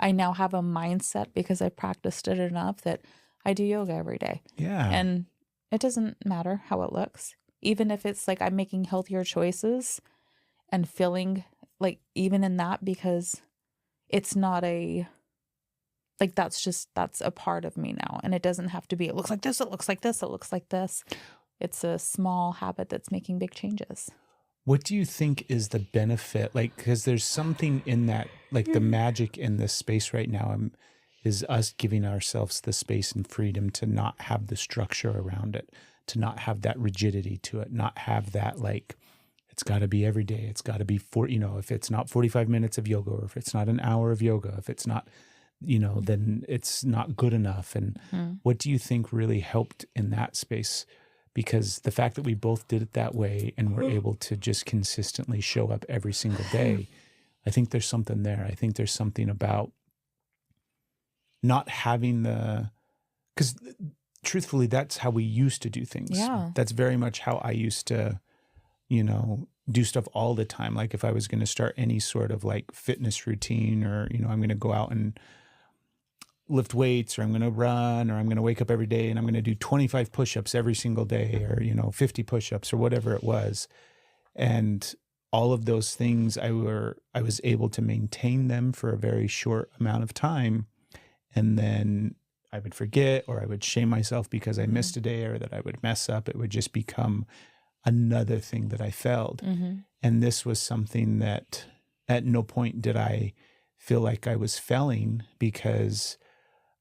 I now have a mindset because I practiced it enough that I do yoga every day. Yeah. And it doesn't matter how it looks. Even if it's like I'm making healthier choices and feeling like even in that, because it's not like that's a part of me now. And it doesn't have to be, it looks like this, it looks like this, it looks like this. It's a small habit that's making big changes. What do you think is the benefit? Like, because there's something in that, like the magic in this space right now is us giving ourselves the space and freedom to not have the structure around it, to not have that rigidity to it, not have that like, it's got to be every day. It's got to be if it's not 45 minutes of yoga, or if it's not an hour of yoga, if it's not, then it's not good enough. And what do you think really helped in that space? Because the fact that we both did it that way and we're able to just consistently show up every single day, I think there's something there. I think there's something about not having because truthfully, that's how we used to do things. Yeah. That's very much how I used to, do stuff all the time. Like if I was going to start any sort of like fitness routine, or, I'm going to go out and lift weights, or I'm going to run, or I'm going to wake up every day and I'm going to do 25 push-ups every single day, or 50 push-ups or whatever it was. And all of those things I was able to maintain them for a very short amount of time, and then I would forget, or I would shame myself because I missed a day, or that I would mess up. It would just become another thing that I failed. And this was something that at no point did I feel like I was failing, because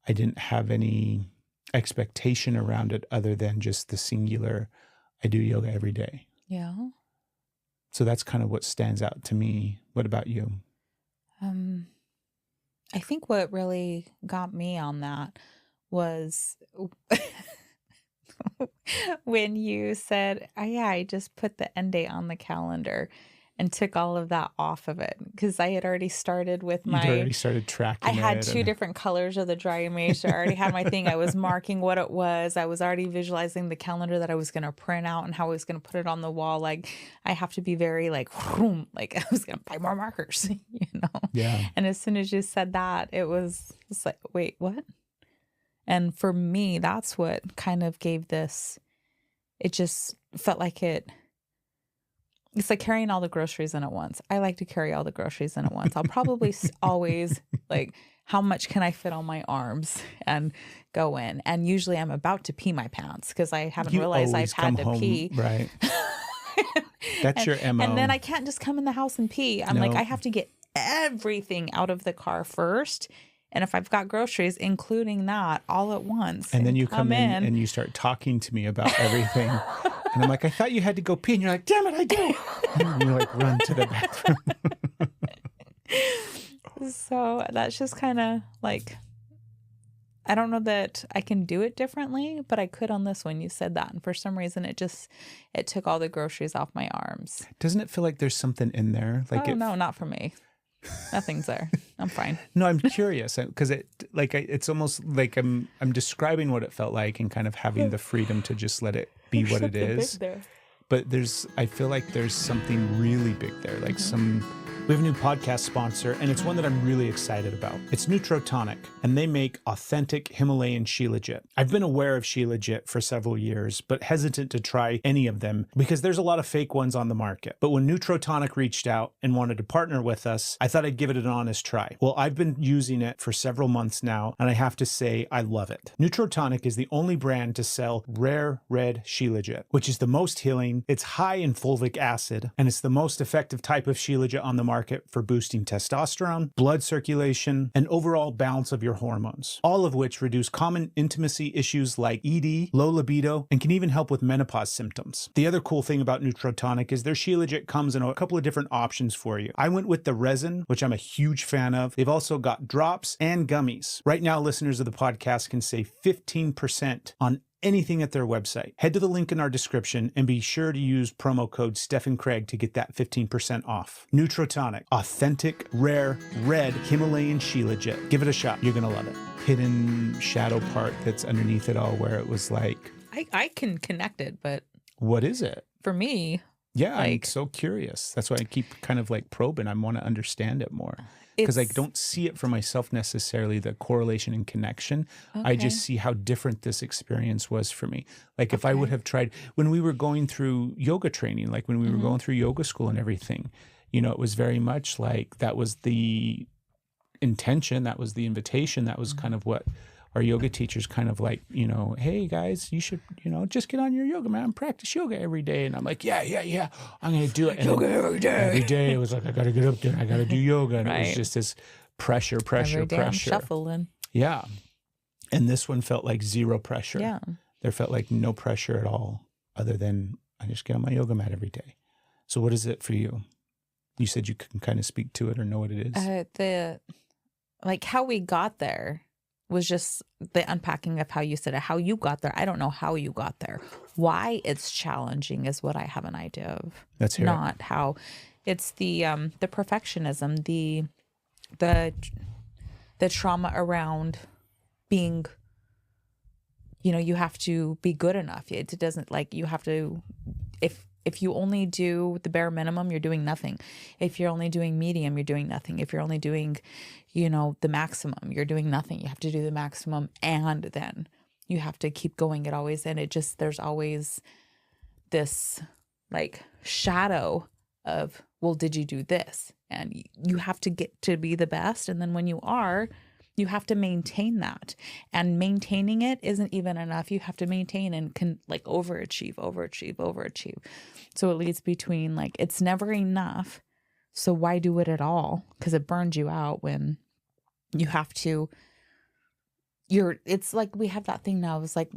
I didn't have any expectation around it other than just the singular, I do yoga every day. Yeah. So that's kind of what stands out to me. What about you? I think what really got me on that was when you said, oh, yeah, I just put the end date on the calendar and took all of that off of it, because I had already started with You'd already started tracking I had it 2 different colors of the dry image. I already had my thing. I was marking what it was. I was already visualizing the calendar that I was going to print out and how I was going to put it on the wall. Like I have to be very like I was going to buy more markers, Yeah. And as soon as you said that, it's like, wait, what? And for me, that's what kind of gave this, it just felt like it's like carrying all the groceries in at once. I like to carry all the groceries in at once. I'll probably always like, how much can I fit on my arms and go in? And usually I'm about to pee my pants because I haven't realized I've had to pee. Right. That's your MO. And then I can't just come in the house and pee. I'm like, No. I have to get everything out of the car first. And if I've got groceries, including that, all at once. And then you come in and you start talking to me about everything. And I'm like, I thought you had to go pee. And you're like, damn it, I do. And you like run to the bathroom. So that's just kind of like, I don't know that I can do it differently, but I could on this one. You said that. And for some reason, it took all the groceries off my arms. Doesn't it feel like there's something in there? Like no, not for me. Nothing's there. I'm fine. No, I'm curious because it's almost like I'm describing what it felt like and kind of having the freedom to just let it be what it is. But I feel like there's something really big there, like we have a new podcast sponsor, and it's one that I'm really excited about. It's Nutrotonic, and they make authentic Himalayan Shilajit. I've been aware of Shilajit for several years, but hesitant to try any of them because there's a lot of fake ones on the market. But when Nutrotonic reached out and wanted to partner with us, I thought I'd give it an honest try. Well, I've been using it for several months now, and I have to say I love it. Nutrotonic is the only brand to sell rare red Shilajit, which is the most healing, it's high in fulvic acid, and it's the most effective type of Shilajit on the market for boosting testosterone, blood circulation, and overall balance of your hormones, all of which reduce common intimacy issues like ED, low libido, and can even help with menopause symptoms. The other cool thing about Nutrotonic is their Shilajit comes in a couple of different options for you. I went with the resin, which I'm a huge fan of. They've also got drops and gummies. Right now, listeners of the podcast can save 15% on anything at their website. Head to the link in our description and be sure to use promo code Steph and Craig to get that 15% off. Nutrotonic, authentic, rare, red Himalayan Shilajit. Give it a shot. You're going to love it. Hidden shadow part that's underneath it all where it was like... I can connect it, but... What is it? For me... Yeah, I'm so curious. That's why I keep kind of like probing. I want to understand it more. Because I don't see it for myself necessarily, the correlation and connection. Okay. I just see how different this experience was for me. Like if I would have tried, when we were going through yoga training, like when we were going through yoga school and everything, it was very much like that was the intention, that was the invitation, that was kind of what our yoga teachers kind of like, hey guys, you should, just get on your yoga mat and practice yoga every day. And I'm like, yeah, I'm going to do it. And yoga every day. Every day it was like, I got to get up there. I got to do yoga. And it was just this pressure. Every day I'm shuffling. Yeah. And this one felt like zero pressure. Yeah. There felt like no pressure at all other than I just get on my yoga mat every day. So what is it for you? You said you can kind of speak to it or know what it is. How we got there was just the unpacking of how you said it, how you got there. I don't know how you got there. Why it's challenging is what I have an idea of. That's not how. It's the perfectionism, the trauma around being, you have to be good enough. It doesn't you have to, if you only do the bare minimum, you're doing nothing. If you're only doing medium, you're doing nothing. If you're only doing, the maximum, you're doing nothing. You have to do the maximum and then you have to keep going. There's always this shadow of, well, did you do this? And you have to get to be the best. And then when you are, you have to maintain that, and maintaining it isn't even enough. You have to maintain and overachieve. So it leads between it's never enough. So why do it at all? Because it burns you out when you have to. It's like we have that thing now. It's like,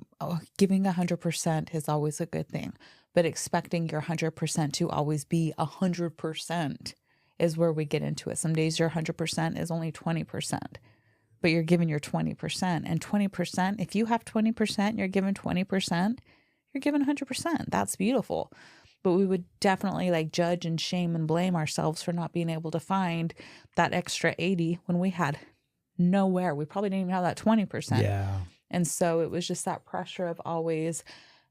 giving 100% is always a good thing, but expecting your 100% to always be 100% is where we get into it. Some days your 100% is only 20%. But you're giving your 20%, and 20%, if you have 20%, you're giving 20%, you're giving 100%. That's beautiful. But we would definitely judge and shame and blame ourselves for not being able to find that extra 80 when we had nowhere. We probably didn't even have that 20%. Yeah. And so it was just that pressure of always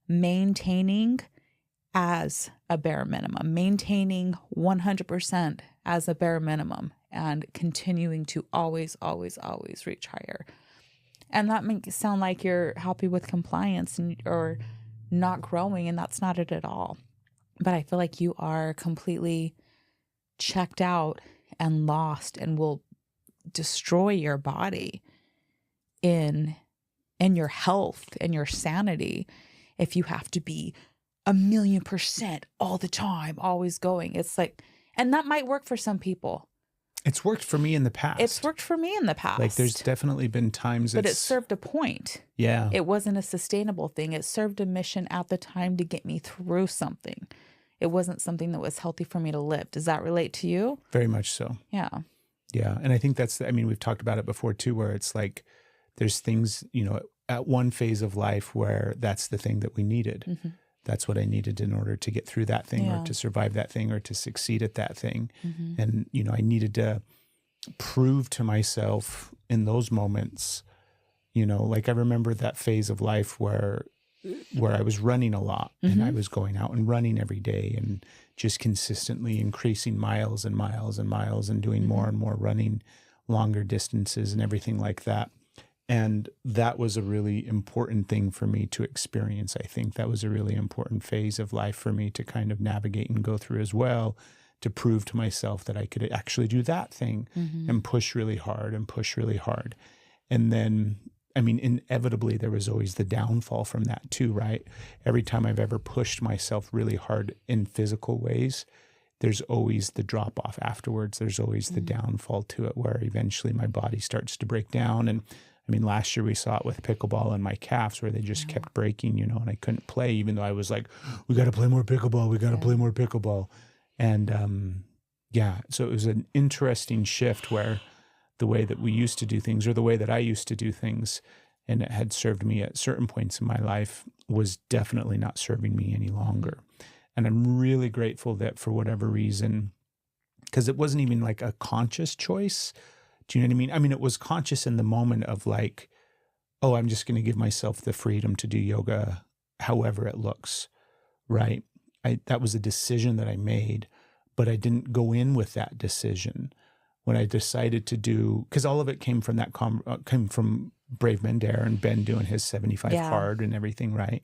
maintaining as a bare minimum, maintaining 100% as a bare minimum, and continuing to always, always, always reach higher. And that makes it sound like you're happy with compliance or not growing, and that's not it at all. But I feel like you are completely checked out and lost and will destroy your body in your health and your sanity if you have to be 1,000,000% all the time, always going. It's like, and that might work for some people. It's worked for me in the past. It's worked for me in the past. Like there's definitely been times but it served a point. Yeah. It wasn't a sustainable thing. It served a mission at the time to get me through something. It wasn't something that was healthy for me to live. Does that relate to you? Very much so. Yeah. Yeah. And I think we've talked about it before too, where it's like there's things, at one phase of life where that's the thing that we needed. Mm-hmm. That's what I needed in order to get through that thing or to survive that thing or to succeed at that thing. Mm-hmm. And, I needed to prove to myself in those moments, like I remember that phase of life where I was running a lot and I was going out and running every day and just consistently increasing miles and miles and miles and doing more and more running, longer distances and everything like that. And that was a really important thing for me to experience. I think that was a really important phase of life for me to kind of navigate and go through as well, to prove to myself that I could actually do that thing and push really hard and push really hard. And then, inevitably there was always the downfall from that too, right? Every time I've ever pushed myself really hard in physical ways, there's always the drop off afterwards. There's always the downfall to it where eventually my body starts to break down. And last year we saw it with pickleball and my calves where they just kept breaking, and I couldn't play even though I was like, we got to play more pickleball. We got to play more pickleball. And so it was an interesting shift where the way that we used to do things or the way that I used to do things and it had served me at certain points in my life was definitely not serving me any longer. And I'm really grateful that for whatever reason, because it wasn't even like a conscious choice. Do you know what I mean? It was conscious in the moment of like, oh, I'm just going to give myself the freedom to do yoga however it looks, right? That was a decision that I made, but I didn't go in with that decision when I decided to do, because all of it came from came from Brave Men Dare and Ben doing his 75 hard and everything, right?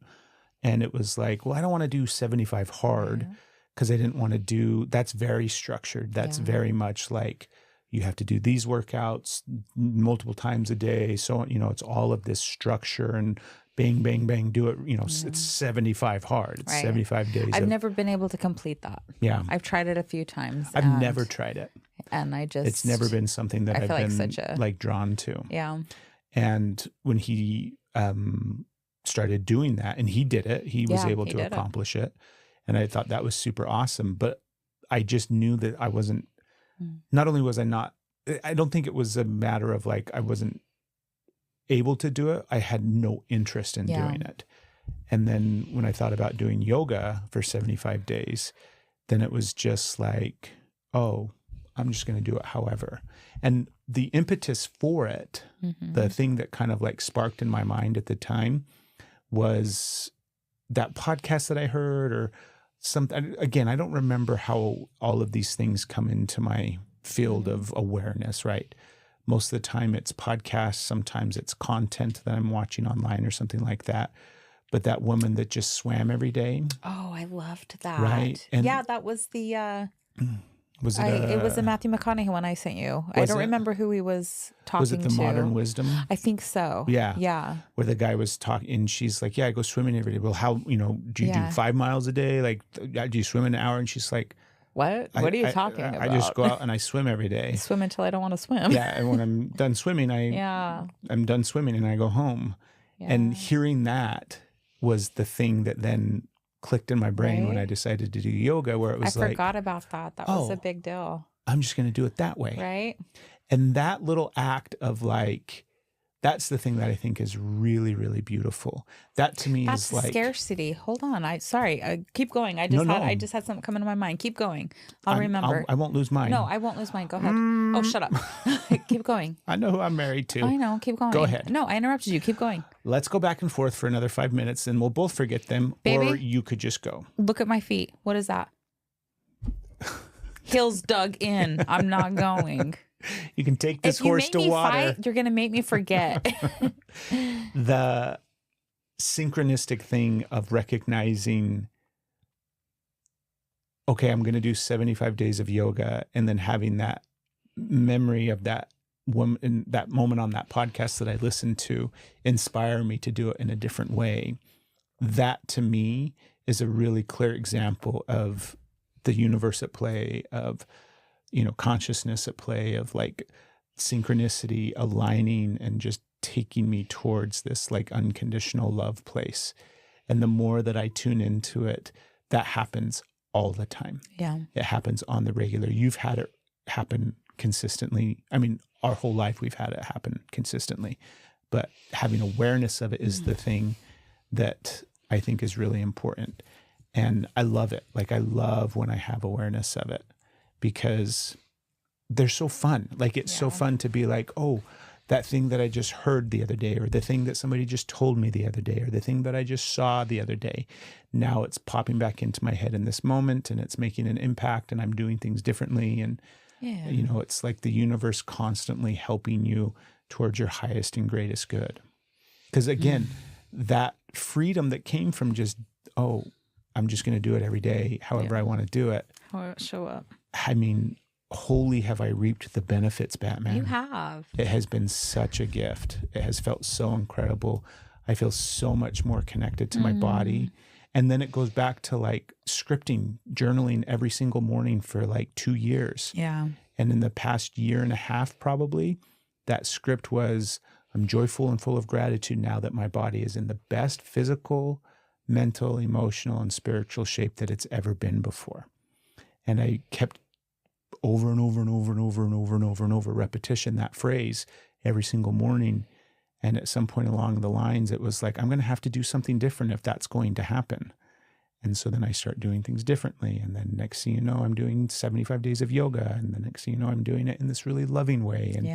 And it was like, well, I don't want to do 75 hard because I didn't want to do, that's very structured. That's very much like you have to do these workouts multiple times a day. So, it's all of this structure and bang, bang, bang, do it. It's 75 hard. It's 75 days. I've never been able to complete that. Yeah. I've tried it a few times. I've never tried it. And it's never been something that I've been drawn to. Yeah. And when he started doing that and he did it, he was able to accomplish it. And I thought that was super awesome. But I just knew that I wasn't, not only was I not, I don't think it was a matter of like, I wasn't able to do it. I had no interest in doing it. And then when I thought about doing yoga for 75 days, then it was just like, oh, I'm just going to do it however. And the impetus for it, the thing that kind of like sparked in my mind at the time was that podcast that I heard or something. Again, I don't remember how all of these things come into my field of awareness, right? Most of the time it's podcasts. Sometimes it's content that I'm watching online or something like that. But that woman that just swam every day. Oh, I loved that. Right? And that was the... was it? It was the Matthew McConaughey one I sent you. I don't remember who he was talking to. Was it the Modern Wisdom? I think so. Yeah. Yeah. Where the guy was talking, and she's like, "Yeah, I go swimming every day." Well, how do you do 5 miles a day? Like, do you swim an hour? And she's like, "What? What are you talking about?" I just go out and I swim every day. I swim until I don't want to swim. Yeah, and when I'm done swimming, I'm done swimming and I go home. Yeah. And hearing that was the thing that then clicked in my brain when I decided to do yoga, where it was I forgot about that. That was a big deal. I'm just going to do it that way. Right. And that little act of like, that's the thing that I think is really, really beautiful. That to me that's is like scarcity. Hold on. Keep going. I just had something come into my mind. Keep going. I'll remember. I won't lose mine. No, I won't lose mine. Go ahead. Oh, shut up. Keep going. I know who I'm married to. I know. Keep going. Go ahead. No, I interrupted you. Keep going. Let's go back and forth for another 5 minutes and we'll both forget them. Baby, or you could just go. Look at my feet. What is that? Heels dug in. I'm not going. You can take this horse to water. Fight, you're going to make me forget. The synchronistic thing of recognizing, okay, I'm going to do 75 days of yoga, and then having that memory of that woman, that moment on that podcast that I listened to inspire me to do it in a different way. That to me is a really clear example of the universe at play, of, consciousness at play, of like synchronicity aligning and just taking me towards this like unconditional love place. And the more that I tune into it, that happens all the time. Yeah. It happens on the regular. You've had it happen consistently. I mean, our whole life we've had it happen consistently. But having awareness of it is the thing that I think is really important. And I love it. Like, I love when I have awareness of it because they're so fun. Like, it's so fun to be like, oh, that thing that I just heard the other day, or the thing that somebody just told me the other day, or the thing that I just saw the other day. Now it's popping back into my head in this moment, and it's making an impact, and I'm doing things differently. And, it's like the universe constantly helping you towards your highest and greatest good. Because again, that freedom that came from just, oh, I'm just going to do it every day, however I want to do it. How it show up. I mean, holy have I reaped the benefits, Batman. You have. It has been such a gift. It has felt so incredible. I feel so much more connected to my body. And then it goes back to like scripting, journaling every single morning for like 2 years. Yeah. And in the past year and a half, probably, that script was, I'm joyful and full of gratitude now that my body is in the best physical, mental, emotional, and spiritual shape that it's ever been before. And I kept over and over and over and over and over and over and over repetition, that phrase every single morning. And at some point along the lines, it was like, I'm going to have to do something different if that's going to happen. And so then I start doing things differently. And then next thing you know, I'm doing 75 days of yoga. And the next thing you know, I'm doing it in this really loving way. And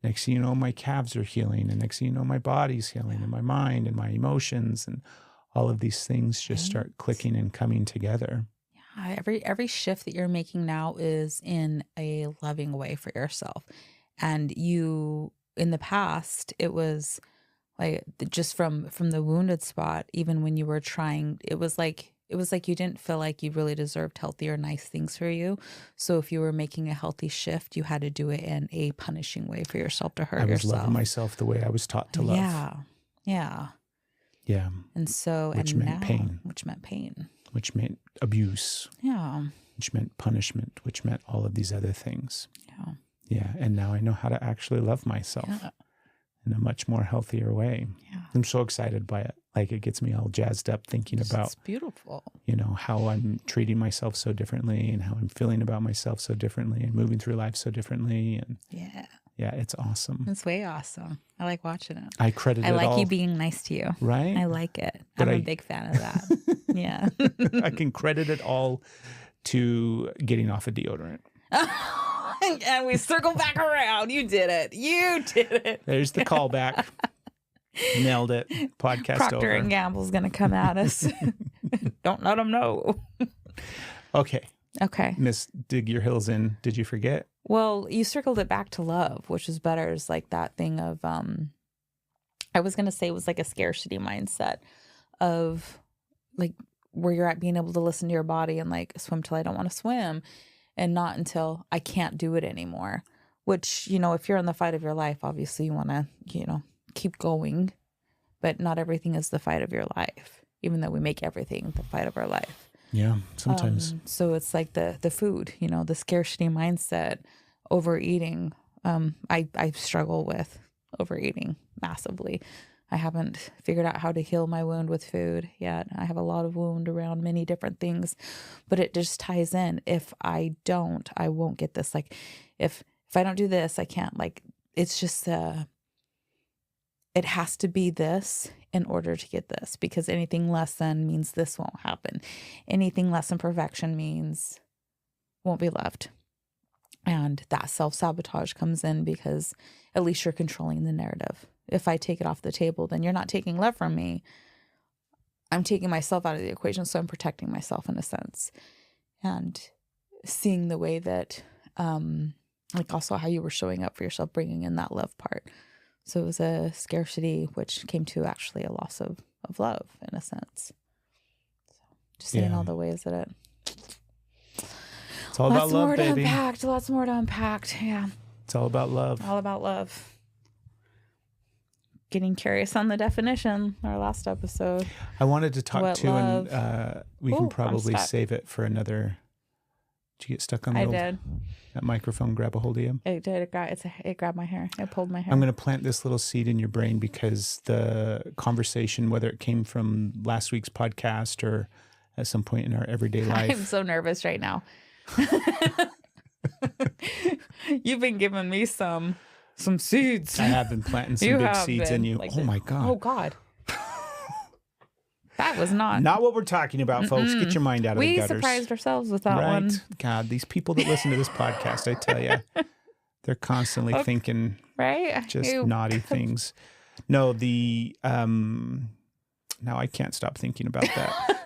next thing you know, my calves are healing. And next thing you know, my body's healing and my mind and my emotions and all of these things just start clicking and coming together. Every shift that you're making now is in a loving way for yourself. And you, in the past, it was like just from the wounded spot, even when you were trying, it was like you didn't feel like you really deserved healthy or nice things for you. So if you were making a healthy shift, you had to do it in a punishing way for yourself to hurt yourself. I was loving myself the way I was taught to love. Yeah. And so, which meant pain. Which meant pain. Which meant abuse. Yeah. Which meant punishment, which meant all of these other things. Yeah. Yeah. And now I know how to actually love myself in a much more healthier way. Yeah. I'm so excited by it. Like, it gets me all jazzed up thinking about, it's beautiful. How I'm treating myself so differently and how I'm feeling about myself so differently and moving through life so differently. And yeah, it's awesome. It's way awesome. I like watching it. I credit it all. I like you being nice to you. Right? I like it. I'm a big fan of that. Yeah. I can credit it all to getting off of deodorant. And we circle back around. You did it. There's the callback. Nailed it. Podcast Procter over. and Gamble's going to come at us. Don't let them know. Okay. Okay. Miss Dig Your Heels In. Did you forget? Well, you circled it back to love, which is better. It's like that thing of, I was going to say it was like a scarcity mindset of like where you're at being able to listen to your body and like swim till I don't want to swim and not until I can't do it anymore, which, if you're in the fight of your life, obviously you want to, keep going, but not everything is the fight of your life, even though we make everything the fight of our life. Yeah, sometimes. So it's like the food, the scarcity mindset, overeating. I struggle with overeating massively. I haven't figured out how to heal my wound with food yet. I have a lot of wound around many different things, but it just ties in. If I don't, I won't get this. Like if I don't do this, I can't. Like it's just it has to be this in order to get this, because anything less than means this won't happen. Anything less than perfection means won't be loved. And that self-sabotage comes in because at least you're controlling the narrative. If I take it off the table, then you're not taking love from me. I'm taking myself out of the equation, so I'm protecting myself in a sense. And seeing the way that, like also how you were showing up for yourself, bringing in that love part. So it was a scarcity, which came to actually a loss of love in a sense. So just seeing all the ways that it's all about love, baby. Lots more to unpack. Yeah. It's all about love. All about love. getting curious on the definition, our last episode. I wanted to talk What to, love. and we Ooh, can I'm probably stuck. save it for another. Did you get stuck on I the did. that microphone grab a hold of you? It did. It grabbed my hair. It pulled my hair. I'm going to plant this little seed in your brain because the conversation, whether it came from last week's podcast or at some point in our everyday life. I'm so nervous right now. You've been giving me some seeds. I have been planting some big seeds in you. Oh my God. Oh God. That was Not what we're talking about, folks. Get your mind out of the We gutters. surprised ourselves with that Right? one. God, these people that listen to this podcast, I tell you, they're constantly thinking Right? just naughty things. No, now I can't stop thinking about that.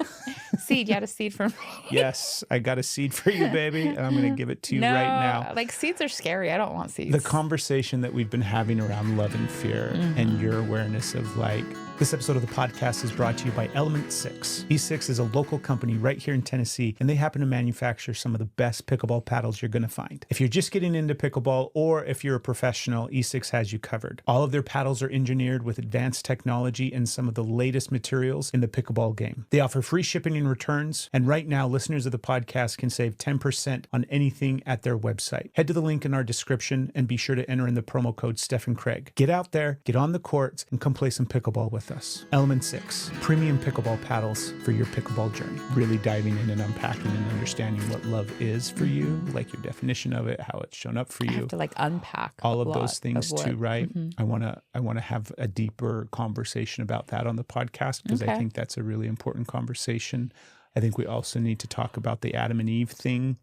Seed. You had a seed for me. Yes, I got a seed for you, baby, and I'm going to give it to you No, right now. like seeds are scary. I don't want seeds. The conversation that we've been having around love and fear and your awareness of like, this episode of the podcast is brought to you by Element 6. E6 is a local company right here in Tennessee, and they happen to manufacture some of the best pickleball paddles you're going to find. If you're just getting into pickleball or if you're a professional, E6 has you covered. All of their paddles are engineered with advanced technology and some of the latest materials in the pickleball game. They offer free shipping and returns, and right now, listeners of the podcast can save 10% on anything at their website. Head to the link in our description and be sure to enter in the promo code Steph and Craig. Get out there, get on the courts, and come play some pickleball with us. Element 6, premium pickleball paddles for your pickleball journey. Really diving in and unpacking and understanding what love is for you, like your definition of it, how it's shown up for I you. have to like unpack All a of lot those things of what- too, right? I want to have a deeper conversation about that on the podcast because I Okay. think that's a really important conversation. I think we also need to talk about the Adam and Eve thing.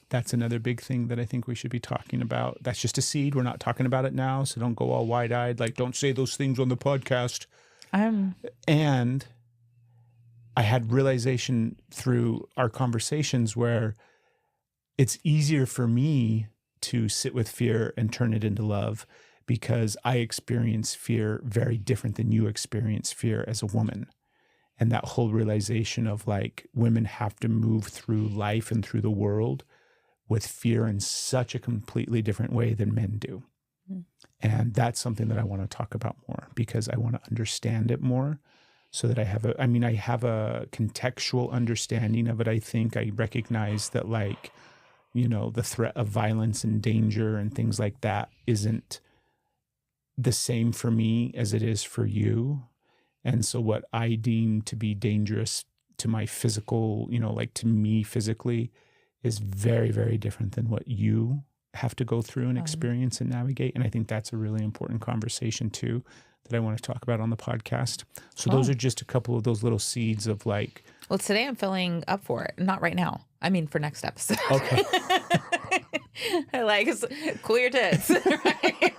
That's another big thing that I think we should be talking about. That's just a seed. We're not talking about it now, so don't go all wide-eyed. Like, don't say those things on the podcast. And I had realization through our conversations where it's easier for me to sit with fear and turn it into love because I experience fear very different than you experience fear as a woman. And that whole realization of like women have to move through life and through the world with fear in such a completely different way than men do. And that's something that I want to talk about more because I want to understand it more so that I have a contextual understanding of it. I think I recognize that like, you know, the threat of violence and danger and things like that isn't the same for me as it is for you. And so what I deem to be dangerous to my physical, you know, like to me physically is very, very different than what you have to go through and experience and navigate. And I think that's a really important conversation too that I want to talk about on the podcast. So those are just a couple of those little seeds of like. Well, today I'm filling up for it. Not right now. I mean, for next episode. Okay. I like cool your tits. Right?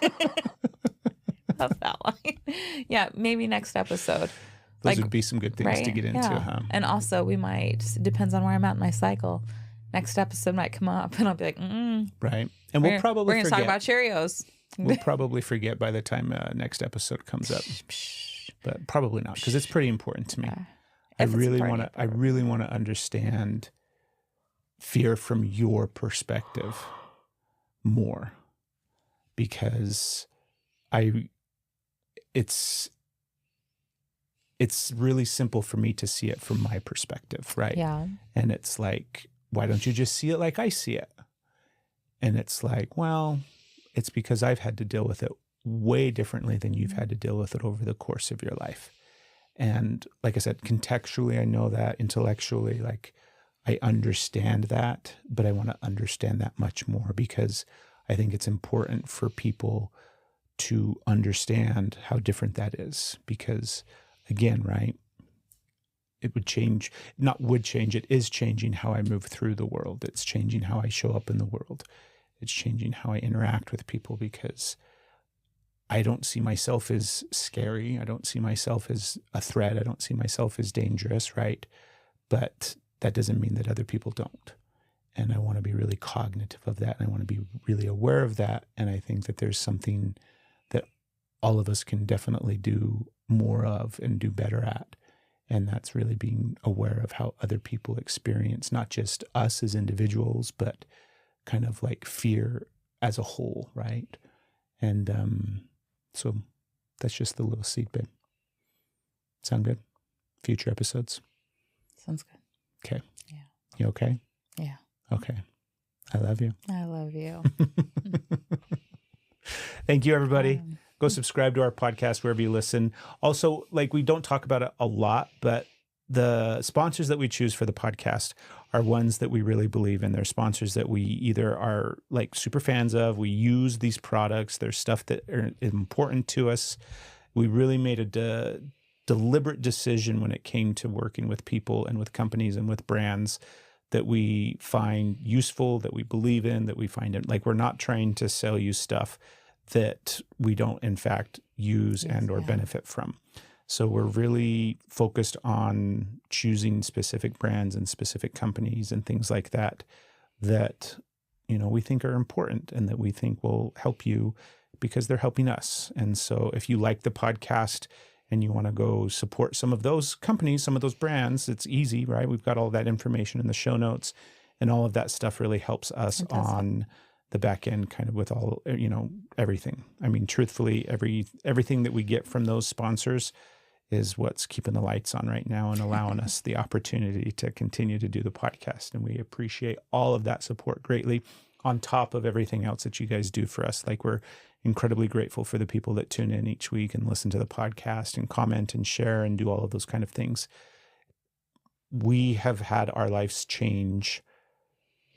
Love that line. Yeah, maybe next episode. Those would be some good things to get into, huh? And also we might, depends on where I'm at in my cycle. Next episode might come up and I'll be like, right. And we're going to talk about Cheerios. We'll probably forget by the time next episode comes up, but probably not because it's pretty important to me. I really want to understand fear from your perspective more because it's really simple for me to see it from my perspective, right? Yeah. And it's like, why don't you just see it like I see it? And it's like, well, it's because I've had to deal with it way differently than you've had to deal with it over the course of your life. And like I said, contextually, I know that. Intellectually, like I understand that, but I want to understand that much more because I think it's important for people to understand how different that is. Because again, right, it would change, it is changing how I move through the world. It's changing how I show up in the world. It's changing how I interact with people because I don't see myself as scary. I don't see myself as a threat. I don't see myself as dangerous, right? But that doesn't mean that other people don't. And I want to be really cognitive of that. And I want to be really aware of that. And I think that there's something that all of us can definitely do more of and do better at. And that's really being aware of how other people experience, not just us as individuals, but kind of like fear as a whole, right? And so That's just the little seed, babe. Sound good? Future episodes? Sounds good. Okay. Yeah. You okay? Yeah. Okay. I love you. I love you. Thank you, everybody. Go subscribe to our podcast wherever you listen. Also, like, we don't talk about it a lot, but the sponsors that we choose for the podcast are ones that we really believe in. They're sponsors that we either are like super fans of. We use these products. There's stuff that are important to us. We really made a deliberate decision when it came to working with people and with companies and with brands that we find useful, that we believe in, that we find it. Like, we're not trying to sell you stuff that we don't in fact use and or benefit from. So we're really focused on choosing specific brands and specific companies and things like that, you know, we think are important and that we think will help you because they're helping us. And so if you like the podcast and you want to go support some of those companies, some of those brands, it's easy, right? We've got all that information in the show notes, and all of that stuff really helps us on the back end, kind of with all, you know, everything. I mean, truthfully, everything that we get from those sponsors is what's keeping the lights on right now and allowing us the opportunity to continue to do the podcast. And we appreciate all of that support greatly, on top of everything else that you guys do for us. Like, we're incredibly grateful for the people that tune in each week and listen to the podcast and comment and share and do all of those kind of things. We have had our lives change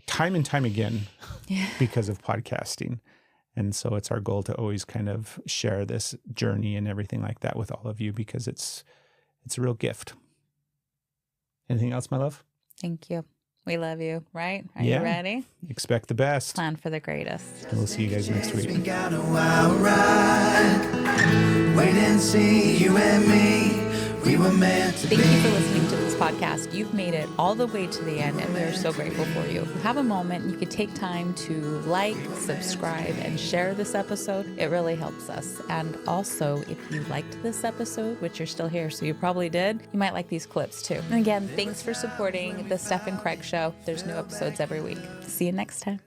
time and time again because of podcasting. And so it's our goal to always kind of share this journey and everything like that with all of you, because it's a real gift. Anything else, my love? Thank you. We love you, right? Are you ready? Expect the best. Plan for the greatest. And we'll see you guys next week. We got a wild ride. Wait and see, you and me. We were meant to be. Thank you for listening to this podcast. You've made it all the way to the end, and we are so grateful for you. If you have a moment, you could take time to like, subscribe, and share this episode. It really helps us. And also, if you liked this episode, which you're still here, so you probably did, you might like these clips too. And again, thanks for supporting the Steph and Craig Show. There's new episodes every week. See you next time.